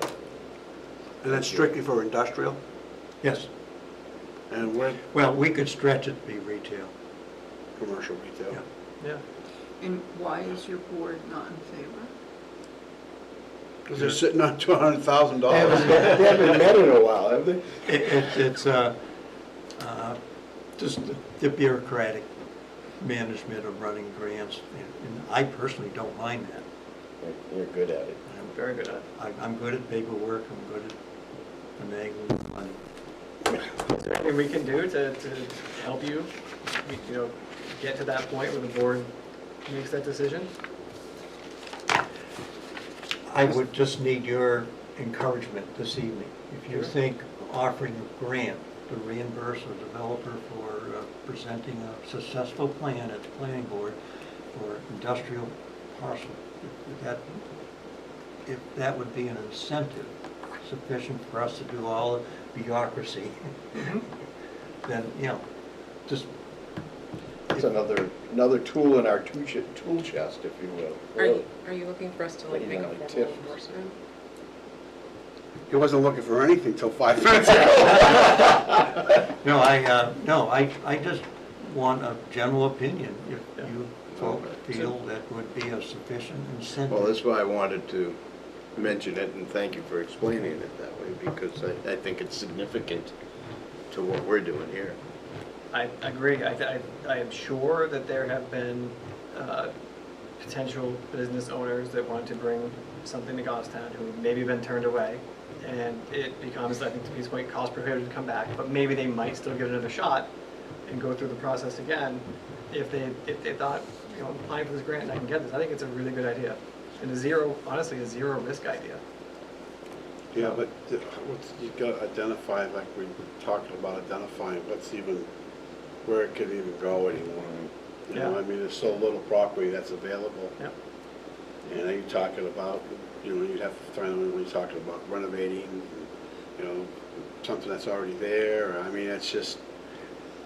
And that's strictly for industrial? Yes, And where, well, we could stretch it to be retail. commercial retail? Yeah. Yeah. And why is your board not in favor? Because they're sitting on $200,000. They haven't met in a while, have they? It's just the bureaucratic management of running grants, and I personally don't mind that. You're good at it. I'm very good at it. I'm good at paperwork, I'm good at finagling money. Is there anything we can do to help you, get to that point where the board makes that decision? I would just need your encouragement this evening. If you Sure. think offering a grant to reimburse a developer for presenting a successful plan at the planning board for industrial parcel, if that would be an incentive sufficient for us to do all the bureaucracy, then, just, It's another tool in our tool chest, if you will. Are you looking for us to like Putting make a on like formal TIF. endorsement? He wasn't looking for anything till 5 minutes ago. no, I just want a general opinion. If you folk feel that would be a sufficient incentive. Well, that's why I wanted to mention it, and thank you for explaining it that way, because I think it's significant to what we're doing here. I agree. I am sure that there have been potential business owners that want to bring something to Goffstown who have maybe been turned away. And it becomes, I think, to Pete's point, cost prohibitive to come back, but maybe they might still give it another shot and go through the process again if they thought, I'm applying for this grant and I can get this. I think it's a really good idea. And honestly, a zero risk idea. Yeah, but you got to identify, like we were talking about identifying where it could even go anymore. Yeah. I mean, there's so little property that's available. Yep. And are you talking about, you'd have to find when you're talking about renovating, something that's already there. I mean, it's just,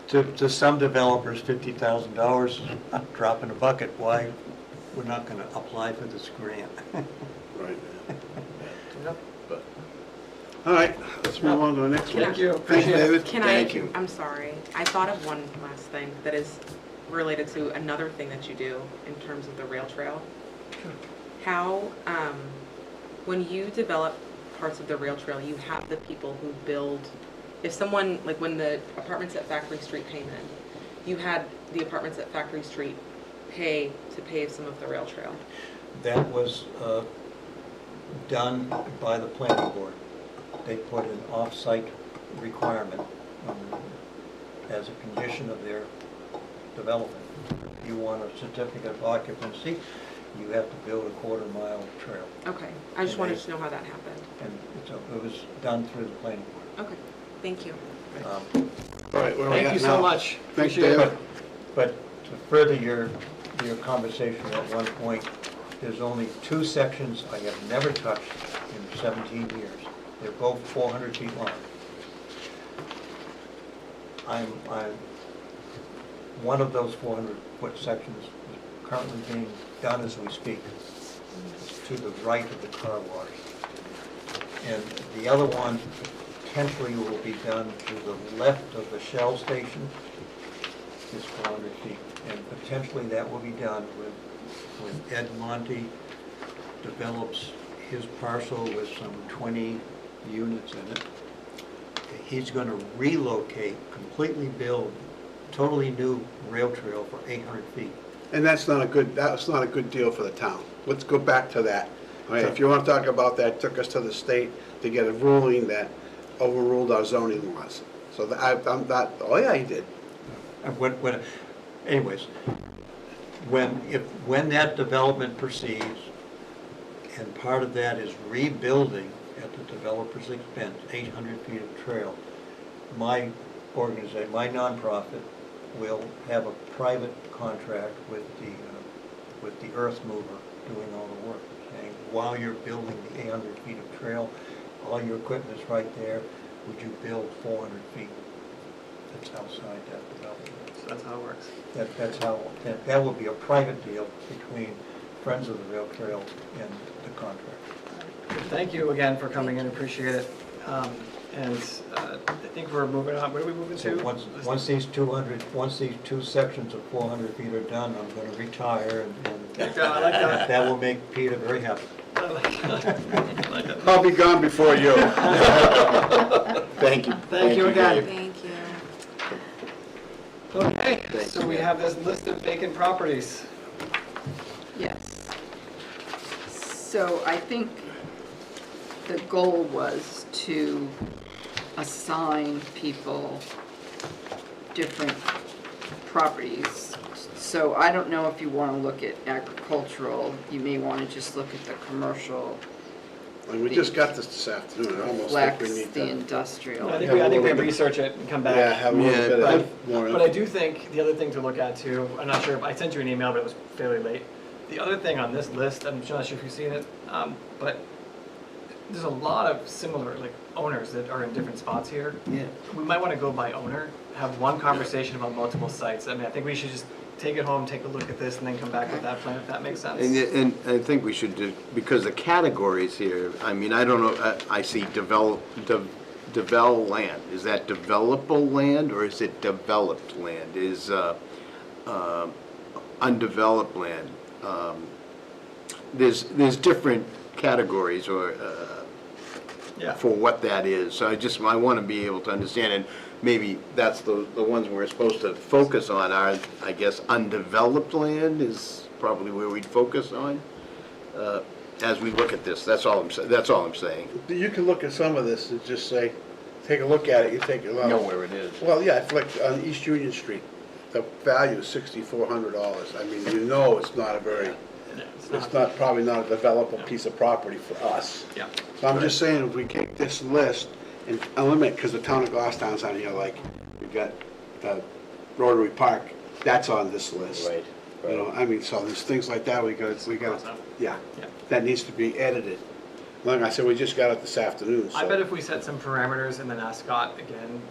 To some developers, $50,000 is a drop in a bucket. Why we're not going to apply for this grant? right. Yep. But All right, let's move on to the next one. Thank you. Thanks, Appreciate it. David. Thank you. I'm sorry. I thought of one last thing that is related to another thing that you do in terms of the rail trail. How, when you develop parts of the rail trail, you have the people who build, if someone, like when the apartments at Factory Street came in, you had the apartments at Factory Street pay to pave some of the rail trail. That was done by the planning board. They put an off-site requirement as a condition of their development. If you want a certificate of occupancy, you have to build a quarter-mile trail. Okay, I just wanted to know how that happened. And it was done through the planning board. Okay, thank you. All right, where are we Thank at you so now? much. Thanks, Appreciate it. David. But to further your conversation at one point, there's only 2 sections I have never touched in 17 years. They're both 400 feet long. One of those 400-foot sections is currently being done as we speak, to the right of the car wash. And the other one potentially will be done to the left of the Shell station, is 400 feet. And potentially that will be done when Ed Monte develops his parcel with some 20 units in it. He's going to relocate, completely build, totally new rail trail for 800 feet. And that's not a good deal for the town. Let's go back to that. All right, if you want to talk about that, took us to the state to get a ruling that overruled our zoning laws. So I'm not, oh yeah, he did. Anyways, when that development proceeds, and part of that is rebuilding at the developer's expense, 800 feet of trail, my organization, my nonprofit, will have a private contract with the earth mover doing all the work, saying, while you're building the 800 feet of trail, all your equipment's right there, would you build 400 feet that's outside that development? So that's how it works. That's how, that will be a private deal between Friends of the Rail Trail and the contractor. Thank you again for coming in, appreciate it. And I think we're moving on, where are we moving So to? once these 2 sections of 400 feet are done, I'm going to retire, and I like that. that will make Peter very happy. I like that. I'll be gone before you. Thank you. Thank you again. Thank you. Okay, so we have this list of vacant properties. Yes. So I think the goal was to assign people different properties. So I don't know if you want to look at agricultural, you may want to just look at the commercial, And we just got this afternoon, I almost think we flex, need the to. industrial. I think we research it and come back. Yeah, have a little bit of more. But I do think the other thing to look at too, I'm not sure, if I sent you an email, but it was fairly late. The other thing on this list, I'm not sure if you've seen it, but there's a lot of similar owners that are in different spots here. Yeah. We might want to go by owner, have one conversation about multiple sites. I mean, I think we should just take it home, take a look at this, and then come back with that plan, if that makes sense. And I think we should do, because the categories here, I mean, I don't know, I see develop land. Is that developable land or is it developed land? Is undeveloped land? There's different categories or Yeah. for what that is. So I want to be able to understand, and maybe that's the ones we're supposed to focus on are, I guess, undeveloped land is probably where we'd focus on as we look at this. That's all I'm saying. You can look at some of this and just say, take a look at it, you take a look. Know where it is. Well, yeah, it's like on East Union Street, the value is $6,400. I mean, you know it's not a very, it's not, probably not a developable piece of property for us. Yeah. So I'm just saying, if we take this list and eliminate, because the town of Goffstown's on here, like, we got the Rotary Park, that's on this list. Right, You know, right. I mean, so there's things like that we got, Cross out. yeah, Yeah. that needs to be edited. Like I said, we just got it this afternoon, so. I bet if we set some parameters and then ask Scott again,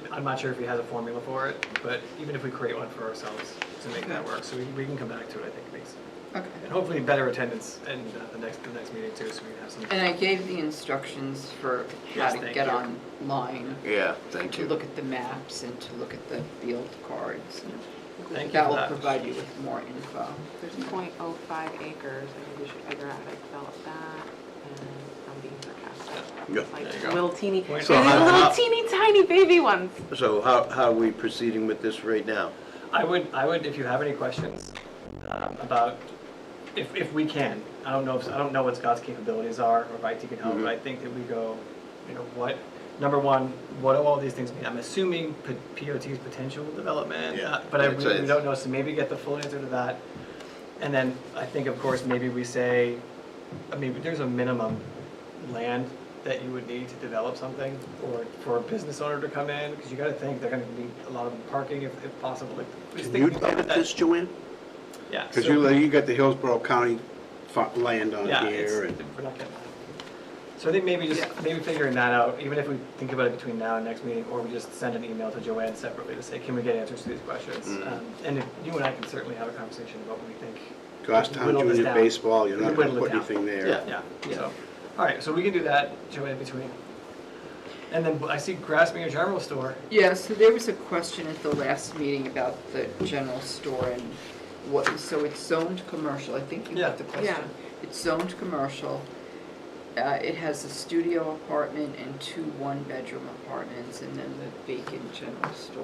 I'm not sure if he has a formula for it, but even if we create one for ourselves to make that work, so we can come back to it, I think it makes sense. Okay. And hopefully better attendance in the next meeting too, so we can have some. And I gave the instructions for how Yes, to thank get you. online, Yeah, thank to you. look at the maps and to look at the field cards. Thank you That for will that. provide you with more info. There's .05 acres, I think we should figure out how to develop that, and I'm being sarcastic. Yeah. Like There you go. little teeny, Point So they're how- little how- teeny tiny baby ones. So how are we proceeding with this right now? I would, if you have any questions about, if we can, I don't know what Scott's capabilities are, or if IT can help, but I think that we go, what number one, what do all these things mean? I'm assuming POT's potential development, Yeah, but it's- we don't know, so maybe get the full answer to that. And then I think, of course, maybe we say, I mean, there's a minimum land that you would need to develop something, or for a business owner to come in, because you gotta think they're gonna need a lot of parking if possible. Like, just Can you think about edit that. this, Joanne? Yeah. Because so- you got the Hillsborough County land on Yeah, here, and we're not getting that. So I think maybe just, maybe figuring that out, even if we think about it between now and next meeting, or we just send an email to Joanne separately to say, can we get answers to these questions? And if you and I can certainly have a conversation about what we think. Goffstown Whittle this Junior down. Baseball, you're We not can gonna whittle it put down. anything there. Yeah, so, all right, so we can do that, Joanne, between. And then I see Grassmere General Store. Yeah, so there was a question at the last meeting about the general store and what, so it's zoned commercial, I think you got the question. Yeah. It's zoned commercial. It has a studio apartment and 2 one-bedroom apartments, and then the vacant general store.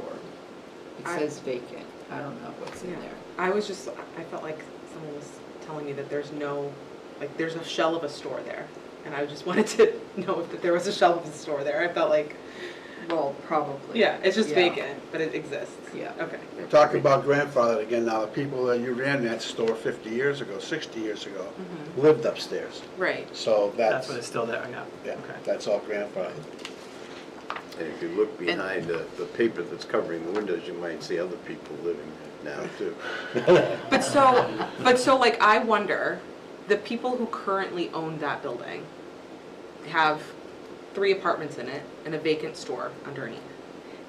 It I- says vacant, I don't know what's in Yeah. there. I felt like someone was telling me that there's no, like, there's a shell of a store there. And I just wanted to know if there was a shell of a store there. I felt like, Well, probably. yeah, it's just Yeah. vacant, but it exists. Yeah. Okay. Talk about grandfather again, now the people that you ran that store 50 years ago, 60 years ago, lived upstairs. Right. So That's that's, what it's still there, yeah. yeah, Okay. that's all grandfather. And if you look behind the paper that's covering the windows, you might see other people living there now too. But so like I wonder, the people who currently own that building have 3 apartments in it and a vacant store underneath.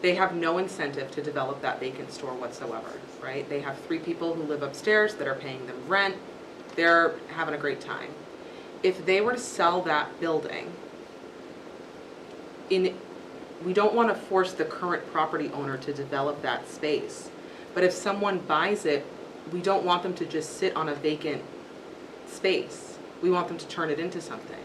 They have no incentive to develop that vacant store whatsoever, right? They have 3 people who live upstairs that are paying them rent. They're having a great time. If they were to sell that building, we don't want to force the current property owner to develop that space. But if someone buys it, we don't want them to just sit on a vacant space. We want them to turn it into something.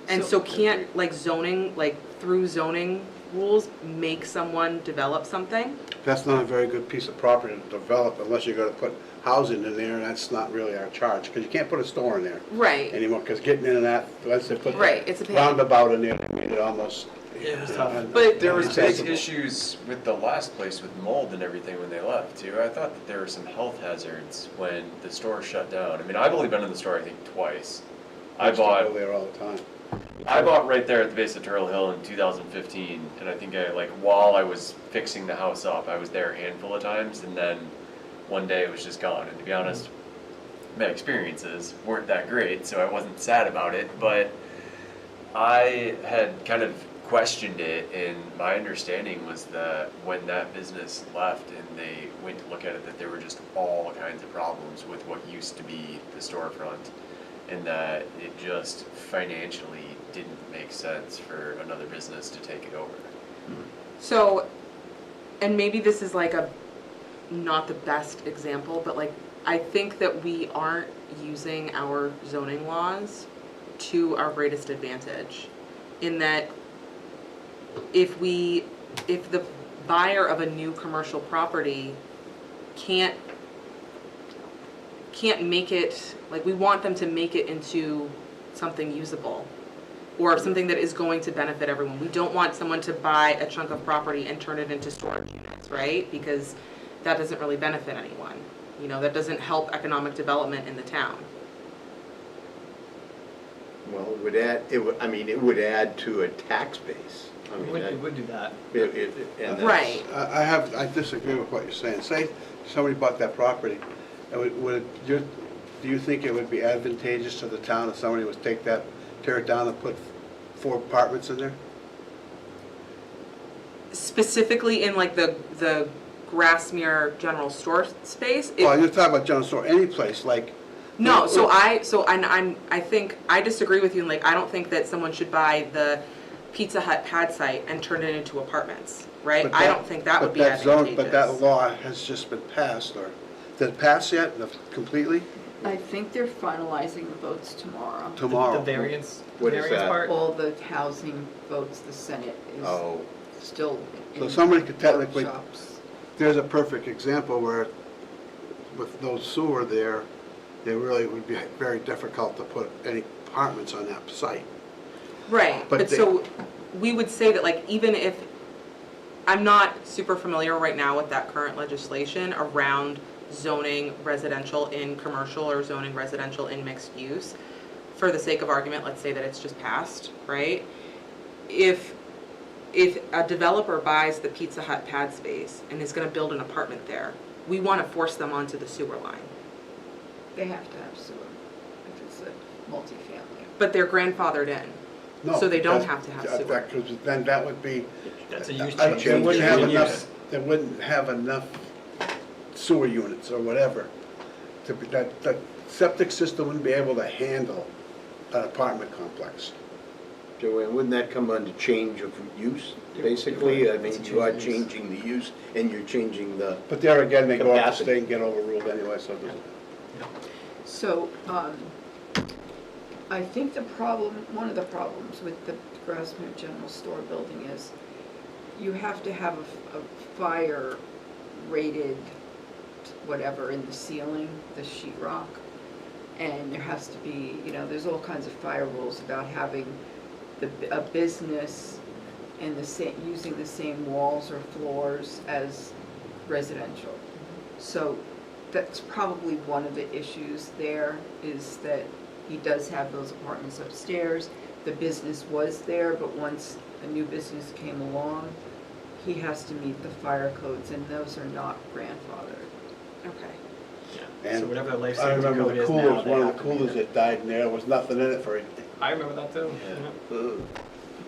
And so can't, like zoning, like through zoning rules, make someone develop something? That's not a very good piece of property to develop unless you're gonna put housing in there, and that's not really our charge, because you can't put a store in there Right. anymore, because getting in and that, once they put Right, it's a that pain. roundabout in there, they made it almost. It was tough. But There was big inaccessible. issues with the last place with mold and everything when they left too. I thought that there were some health hazards when the store shut down. I mean, I've only been in the store I think twice. I Used to bought go there all the time. right there at the base of Turtle Hill in 2015, and I think while I was fixing the house up, I was there a handful of times, and then one day it was just gone. And to be honest, my experiences weren't that great, so I wasn't sad about it, but I had kind of questioned it, and my understanding was that when that business left and they went to look at it, that there were just all kinds of problems with what used to be the storefront, and that it just financially didn't make sense for another business to take it over. So, and maybe this is like not the best example, but like, I think that we aren't using our zoning laws to our greatest advantage. In that, if the buyer of a new commercial property can't make it, like, we want them to make it into something usable or something that is going to benefit everyone. We don't want someone to buy a chunk of property and turn it into storage units, right? Because that doesn't really benefit anyone. You know, that doesn't help economic development in the town. Well, it would add to a tax base. I mean, It would do that. and that's- Right. I disagree with what you're saying. Say somebody bought that property, do you think it would be advantageous to the town if somebody was tear it down and put 4 apartments in there? Specifically in like the Grassmere general store space. Well, you're talking about general store, any place, like. No, I think, I disagree with you, and like, I don't think that someone should buy the Pizza Hut pad site and turn it into apartments, right? But I don't think that would be advantageous. But that law has just been passed, or, did it pass yet, completely? I think they're finalizing the votes tomorrow. Tomorrow. The variance What is that? part. All the housing votes, the Senate is Oh, still So in somebody could technically, workshops. there's a perfect example where with no sewer there, it really would be very difficult to put any apartments on that site. Right, But but they- so, we would say that, like, even if, I'm not super familiar right now with that current legislation around zoning residential in commercial or zoning residential in mixed use. For the sake of argument, let's say that it's just passed, right? If a developer buys the Pizza Hut pad space and is gonna build an apartment there, we wanna force them onto the sewer line. They have to have sewer if it's a multifamily. But they're grandfathered in, No, so they don't because- have to have sewer. Because then that would be, That's a use I- change. they wouldn't have Use enough, it. they wouldn't have enough sewer units or whatever. To be, that septic system wouldn't be able to handle an apartment complex. Joanne, wouldn't that come under change of use, basically? I mean, It's a you are change of use. changing the use and you're changing the, But there again, they go out to Capacity. state and get overruled anyway, so it doesn't. So, I think one of the problems with the Grassmere General Store building is you have to have a fire rated whatever in the ceiling, the sheetrock. And there has to be, there's all kinds of fire rules about having a business and using the same walls or floors as residential. So that's probably one of the issues there, is that he does have those apartments upstairs. The business was there, but once a new business came along, he has to meet the fire codes, and those are not grandfathered. Okay. So And whatever the life I safety remember code the is now, coolers, they one of have the to meet coolers it. that died in there, was nothing in it for anything. I remember that too. yeah.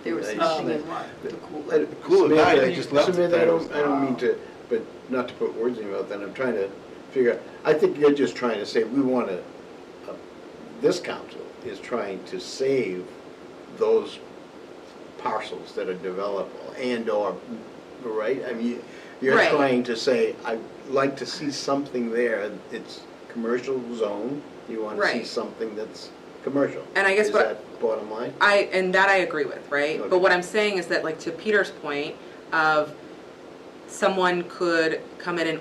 There was Nice. nothing in what? The cooler. Cooler died, they Samantha, just left it Samantha, there. I don't mean to, but not to put words in your mouth, and I'm trying to figure, I think you're just trying to say, we want to, this council is trying to save those parcels that are developable and/or, right? I mean, you're Right. trying to say, I'd like to see something there, it's commercial zone, you want to see Right. something that's commercial. And I guess Is what- that bottom line? And that I agree with, right? Okay. But what I'm saying is that, like, to Peter's point of someone could come in and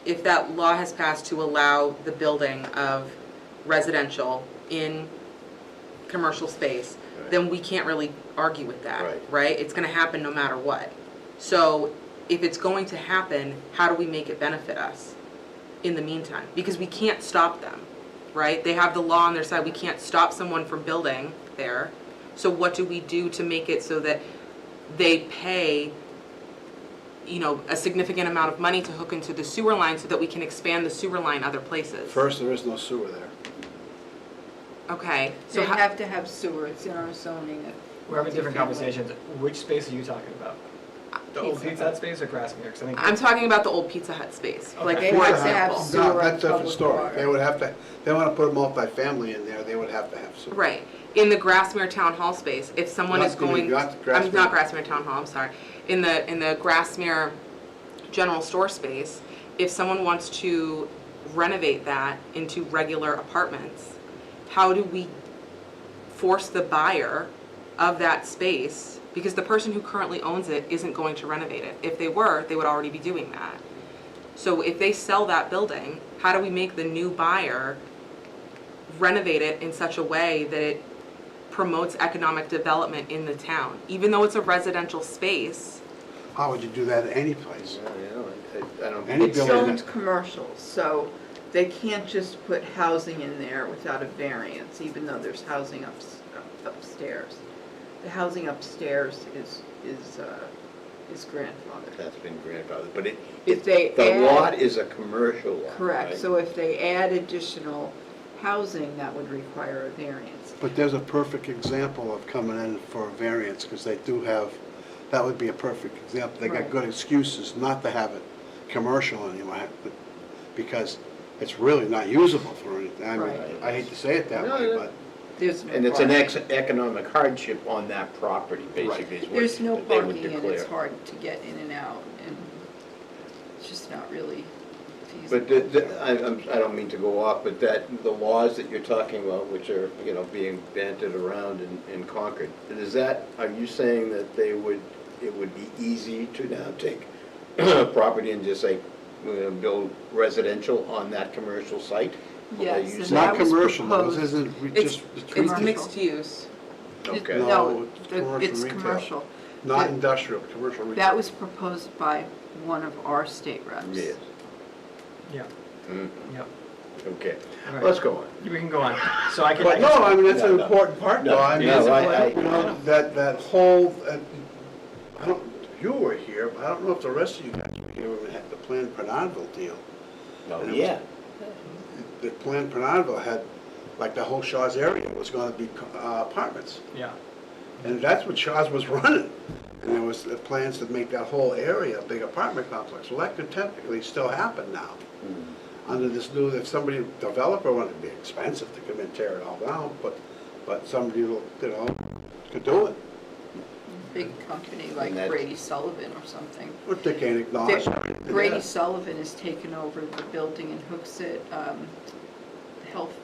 if that law has passed to allow the building of residential in commercial space, Right. then we can't really argue with that, Right. right? It's gonna happen no matter what. So if it's going to happen, how do we make it benefit us in the meantime? Because we can't stop them, right? They have the law on their side, we can't stop someone from building there. So what do we do to make it so that they pay, a significant amount of money to hook into the sewer line so that we can expand the sewer line other places? First, there is no sewer there. Okay, so They how, have to have sewer, it's in our zoning. We're having different multifamily. conversations. Which space are you talking about? The old Pizza Hut space or Grassmere? 'Cause I think I'm talking about the old Pizza Hut space, like, Okay. They for have to have example. sewer No, and that's a different public story. water. They would have to, they want to put a multifamily in there, they would have to have sewer. Right, in the Grassmere Town Hall space, if someone is Not the- going, not the I'm not Grassmere. Grassmere Town Hall, I'm sorry. In the Grassmere General Store space, if someone wants to renovate that into regular apartments, how do we force the buyer of that space? Because the person who currently owns it isn't going to renovate it. If they were, they would already be doing that. So if they sell that building, how do we make the new buyer renovate it in such a way that it promotes economic development in the town? Even though it's a residential space, How would you do that at any place? I don't. Any It's building zoned commercial, so they can't just put housing in there without a variance, even though there's housing upstairs. The housing upstairs is grandfathered. That's been grandfathered, but If they the add- lot is a commercial lot, Correct, right? so if they add additional housing, that would require a variance. But there's a perfect example of coming in for a variance, because they do have, that would be a perfect example. They got Right. good excuses not to have it commercial anymore, but, because it's really not usable for anything. I mean, Right. I hate to say it that No, way, no. but There's no And it's an parking. economic hardship on that property, basically, is what There's no they would parking and it's declare. hard to get in and out, and it's just not really But feasible. I don't mean to go off, but the laws that you're talking about, which are, being banted around in Concord, are you saying that it would be easy to now take property and just say, we're gonna build residential on that commercial site? Are Yes, you and saying- not that was commercial, though. proposed. This isn't, we it's, just. it's Commercial. mixed use. Okay. No, No, it's commercial it's retail. commercial. Not That- industrial, commercial retail. That was proposed by one of our state reps. Yes. Yeah, Mm, yep. Okay, All right. let's go on. We can go on. So I can. But no, I mean, that's No, an no. important part, though. I mean, No, you know, that whole, I don't, you were here, but I don't know if the rest of you guys were here when we had the Planned Penodville deal. Oh, And it yeah. The Planned Penodville had, like, the whole Shaw's area was gonna be apartments. Yeah, And that's what Shaw's was running. And there was plans to make that whole area a big apartment complex. Well, that could technically still happen now. Under this new, if somebody, developer wanted to be expensive to come and tear it all down, but somebody, will, you know, could do it. Big company like And that's- Brady Sullivan or something. But they can't acknowledge There- it. Brady Sullivan has taken over the building in Hooksett, Health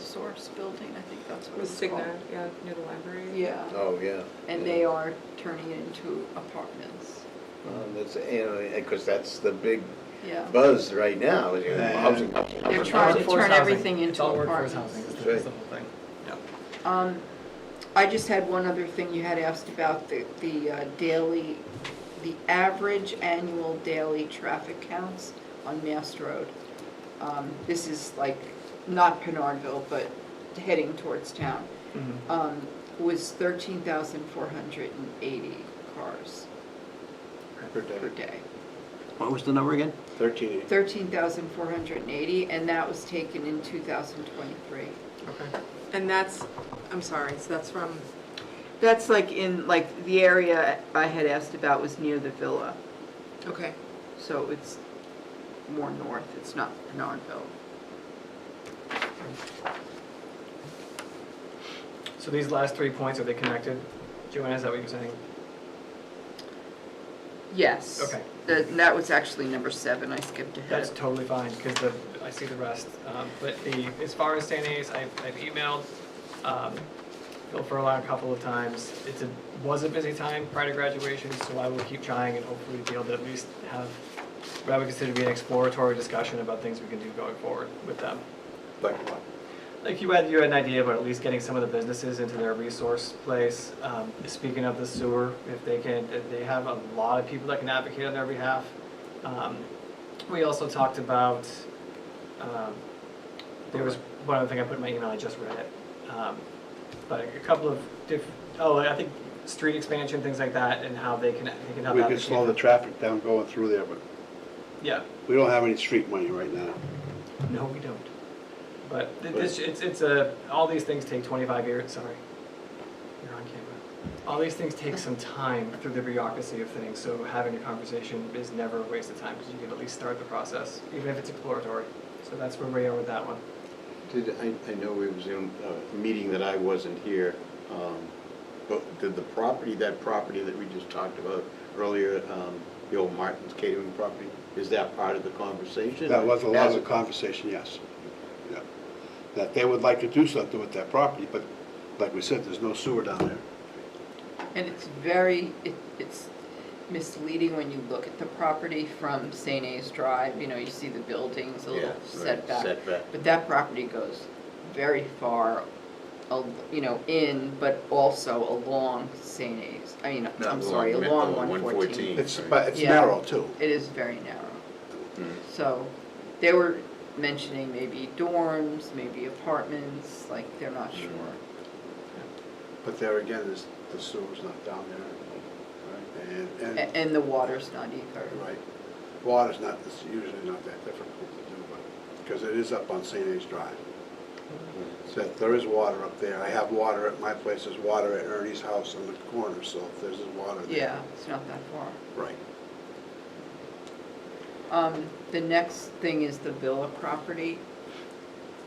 Source Building, I think that's what It was it's called. Cigna, yeah, near the library. Yeah, Oh, yeah. and they are turning it into apartments, That's, you know, because that's the big yeah. buzz right now, is, you know, And- housing. They're trying to Workforce turn housing. everything It's into all workforce apartments. housing, That's that's the right. whole thing. Yeah. I just had one other thing you had asked about, the daily, the average annual daily traffic counts on Mass Road. This is like, not Penardville, but heading towards town, Mhm. was 13,480 cars Per per day. day. What was the number again? 13. 13,480, and that was taken in 2023. Okay. And that's, I'm sorry, so that's from, That's like in, like, the area I had asked about was near the villa, okay. so it's more north, it's not Penardville. So these last 3 points, are they connected? Joanna, is that what you're saying? Yes. Okay. That was actually number 7, I skipped ahead. That's totally fine, because I see the rest. But as far as St. A's, I've emailed Phil Furlong a couple of times. Was a busy time prior to graduation, so I will keep trying and hopefully be able to at least have what I would consider to be an exploratory discussion about things we can do going forward with them. Like what? Like you had an idea about at least getting some of the businesses into their resource place. Speaking of the sewer, if they have a lot of people that can advocate on their behalf. We also talked about, there was one other thing I put in my email, I just read it. But a couple of I think street expansion, things like that, and how they can help We out. could slow the traffic down going through there, but Yeah, we don't have any street money right now. no, we don't. But all these things take 25 years, sorry. You're on camera. All these things take some time through the bureaucracy of things, so having a conversation is never a waste of time, because you can at least start the process, even if it's exploratory. So that's where we are with that one. I know it was in a meeting that I wasn't here, but did that property that we just talked about earlier, the old Martin's Catering property, is that part of the conversation? That was a lot of As the conversation, yes. Yeah. That they would like to do something with that property, but like we said, there's no sewer down there. And it's it's misleading when you look at the property from St. A's Drive, you see the buildings, a Yeah, little right, setback. setback. But that property goes very far, in, but also along St. A's. I'm sorry, along 114. But it's Yeah. narrow too. It is very narrow. Mm. So they were mentioning maybe dorms, maybe apartments, like they're not sure. But there again, the sewer's not down there. Right? And, And the water's not either. right, water's not, it's usually not that difficult to do, but, because it is up on St. A's Drive. So there is water up there. I have water at my place, there's water at Ernie's house on the corner, so if there's water there. Yeah, it's not that far. Right. The next thing is the villa property.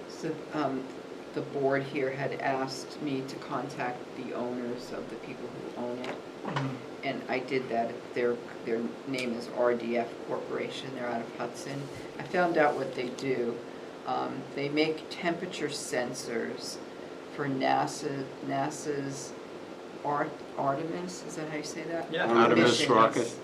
So, the board here had asked me to contact the owners of the people who own it, and I did that. Their name is RDF Corporation, they're out of Hudson. I found out what they do. They make temperature sensors for NASA's Artemis, is that how you say that? Yeah. Artemis Missions. rocket.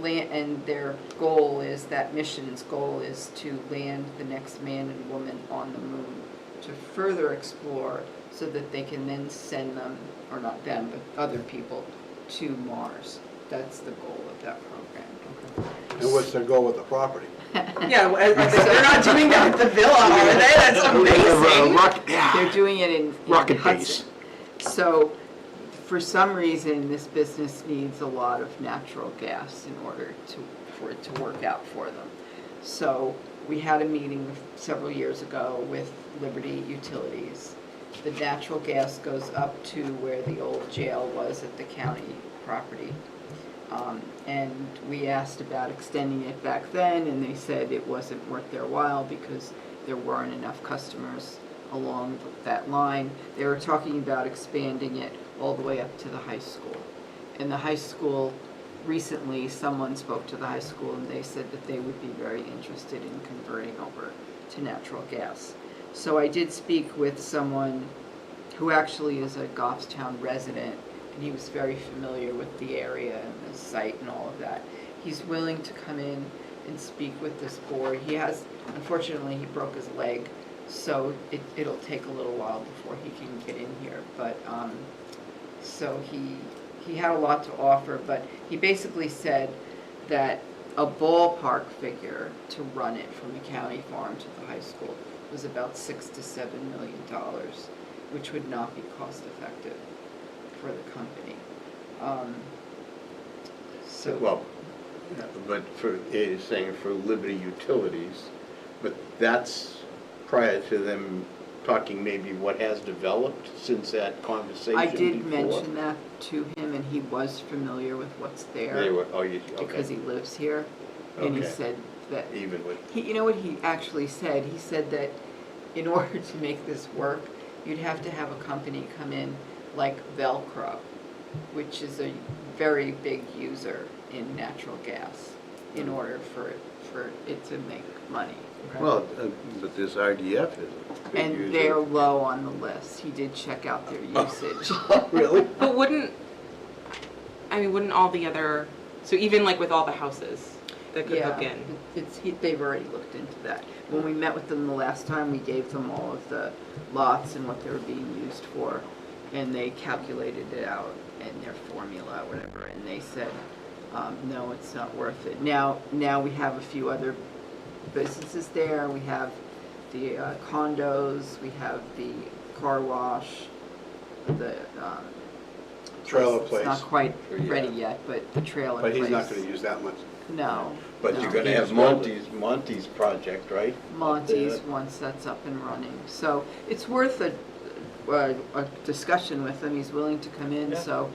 And their goal is, that mission's goal is to land the next man and woman on the moon to further explore so that they can then send them, or not them, but other people, to Mars. That's the goal of that program. And what's their goal with the property? Yeah, they're not doing that at the villa, are they? That's amazing. They're doing it in Rocket Hudson. So, for some reason, this business needs a lot of natural gas in order for it to work out for them. So, we had a meeting several years ago with Liberty Utilities. The natural gas goes up to where the old jail was at the county property. And we asked about extending it back then, and they said it wasn't worth their while because there weren't enough customers along that line. They were talking about expanding it all the way up to the high school. And the high school, recently, someone spoke to the high school and they said that they would be very interested in converting over to natural gas. So I did speak with someone who actually is a Goffstown resident, and he was very familiar with the area and the site and all of that. He's willing to come in and speak with this board. He has, unfortunately, he broke his leg, so it'll take a little while before he can get in here. But, so he had a lot to offer, but he basically said that a ballpark figure to run it from the county farm to the high school was about $6 to $7 million, which would not be cost effective for the company. So, Well, but you're saying for Liberty Utilities, but that's prior to them talking maybe what has developed since that conversation I did before? mention that to him, and he was familiar with what's there. They were, okay. Because he lives here, and he Okay. said that, Even with, you know what he actually said? He said that in order to make this work, you'd have to have a company come in like Velcro, which is a very big user in natural gas, in order for it to make money. Okay. well, but this RDF is a big And user. they're low on the list. He did check out their usage. Really? But wouldn't all the other, so even like with all the houses that could hook in? They've already looked into that. When we met with them the last time, we gave them all of the lots and what they were being used for, and they calculated it out in their formula or whatever, and they said, no, it's not worth it. Now we have a few other businesses there. We have the condos, we have the car wash, the Trailer It's place. not quite Yeah. ready yet, but the trailer place. But he's not gonna use that much. No. But no. you're gonna have Monty's project, right? Monty's, once that's up and running. So it's worth a discussion with him. He's willing to come in, Yeah. so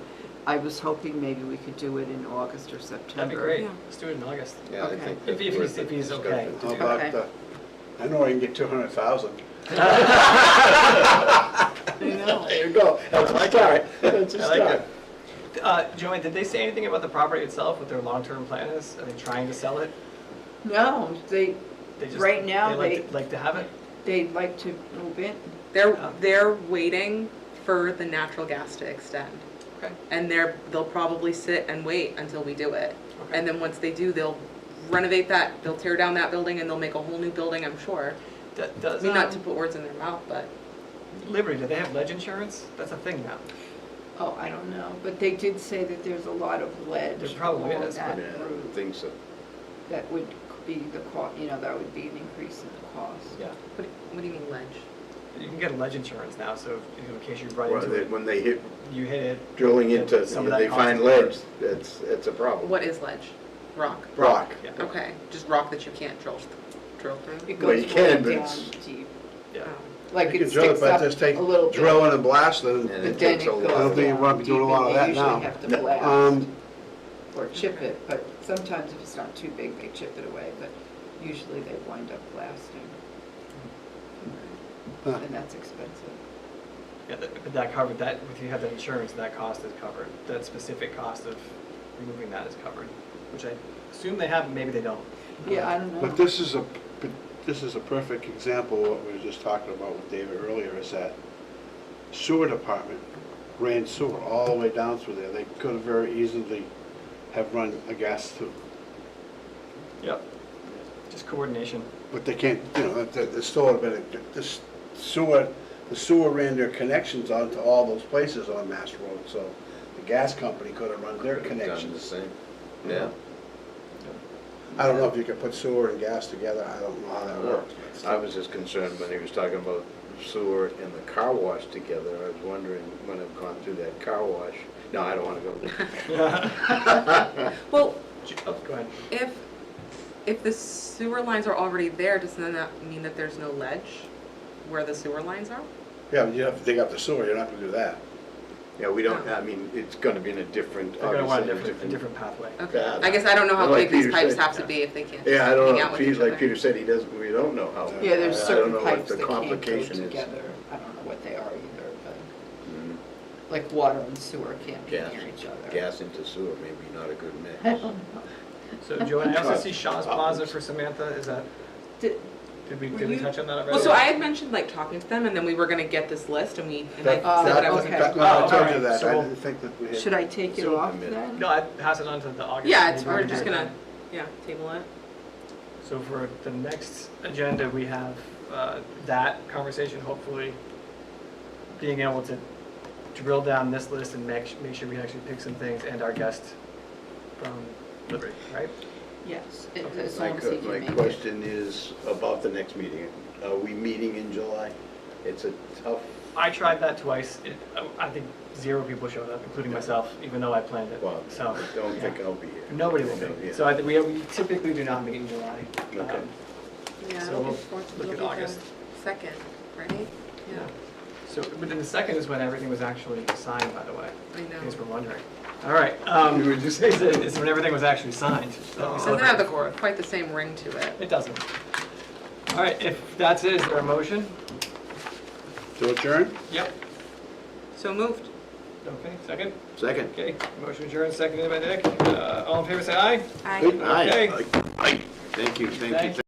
I was hoping maybe we could do it in August or September. That'd be great. Yeah. Let's do it in August. Yeah, I Okay. think If- that's if worth he's- if the he's okay. discussion. How about, Okay. I know I can get 200,000. There you go, that's a start, that's a I like start. it. Joanne, did they say anything about the property itself, what their long-term plan is? Are they trying to sell it? No, They just Right now, like to have it? they'd like to move in. They're waiting for the natural gas to extend. Okay. And they'll probably sit and wait until we do it. Okay. And then once they do, they'll renovate that, they'll tear down that building and they'll make a whole new building, I'm sure. I Does mean, not to put words in their mouth, but Liberty, do they have ledge insurance? That's a thing now. Oh, I don't know, but they did say that there's a lot of ledge There probably along is, that Yeah, I route. think so. That would be the cost, that would be an increase in the cost. Yeah. what do you mean ledge? You can get ledge insurance now, so in case you run Well, into it, when they hit you hit it. drilling into, Some of that they cost find is ledge, covered. that's a problem. What is ledge? Rock? Rock. Yeah. Okay, just rock that you can't drill through? It Well, you goes can, way but down it's- deep. Yeah. Like You it can drill it, sticks but up just take a little bit. drilling and blasting. And But it then takes it a goes lot. I don't think you wanna be doing a lot of that deep, now. and they usually have to blast or chip it, but sometimes if it's not too big, they chip it away, but usually they wind up blasting. Huh. And that's expensive. Yeah, but that covered, that, if you have the insurance, that cost is covered. That specific cost of removing that is covered, which I assume they have, maybe they don't. Yeah, I don't know. But this is a perfect example of what we were just talking about with David earlier, is that sewer department ran sewer all the way down through there. They could have very easily have run a gas through. Yep. Just coordination. But they can't, it still would have been, this the sewer ran their connections onto all those places on Mass Road, so the gas company could have run their Could've done the connections. same. Yeah. I don't know if you could put sewer and gas together, I don't know how that works. but still. I was just concerned when he was talking about sewer and the car wash together. I was wondering, when I've gone through that car wash, no, I don't want to go there. Well, Oh, go ahead. if the sewer lines are already there, doesn't that mean that there's no ledge where the sewer lines are? Yeah, but you have to dig up the sewer, you're not gonna do that. Yeah, we don't, I mean, it's gonna be in a different, They're gonna want obviously, a different pathway. Okay, Yeah. I guess I don't know how Like big these Peter pipes said, have to yeah. be if they can't Yeah, I don't hang know, out with each like other. Peter said, he doesn't, we don't know how. Yeah, there's I don't certain know what pipes the that can't go complication is. together. I don't know what they are either, but, Mm, like water and sewer can't be Gas, near each other. gas into sewer, maybe not a good I mix. don't know. So Joanne, I also see Shaw's Plaza for Samantha, is that, Did- did we touch on that already? Well, so I had mentioned like talking to them and then we were gonna get this list and we, and I That- said that I that- wasn't. that- No, Oh, I told alright, you that, so I we'll- didn't think that we had. Should I take it So- off then? No, I pass it on to the August. Yeah, it's, meeting. we're just gonna, yeah, table it. So for the next agenda, we have that conversation, hopefully being able to drill down this list and make sure we actually pick some things and our guest from Liberty, right? Yes, Okay. as long as he can My make it. question is about the next meeting. Are we meeting in July? It's a tough, I tried that twice. I think 0 people showed up, including myself, even though I planned it. well, So, I don't think yeah. I'll be here. Nobody will be. Yeah. So I think we typically do not meet in July. Okay. Yeah, So it'll be we'll fourth, look it'll at be August. the second, right? Yeah, So, but then the second is when everything was actually signed, by the way, I in case know. we're wondering. All right. Would you say It's when everything was actually signed. that we It doesn't celebrate have the fourth. quite the same ring to it. It doesn't. All right, if that's it, is there a motion? To adjourn? Yep. So moved. Okay, second? Second. Okay, motion adjourned, seconded by Nick. All in favor, say aye. Aye. Aye. Okay. Aye. Thank you, thank you. Thank you.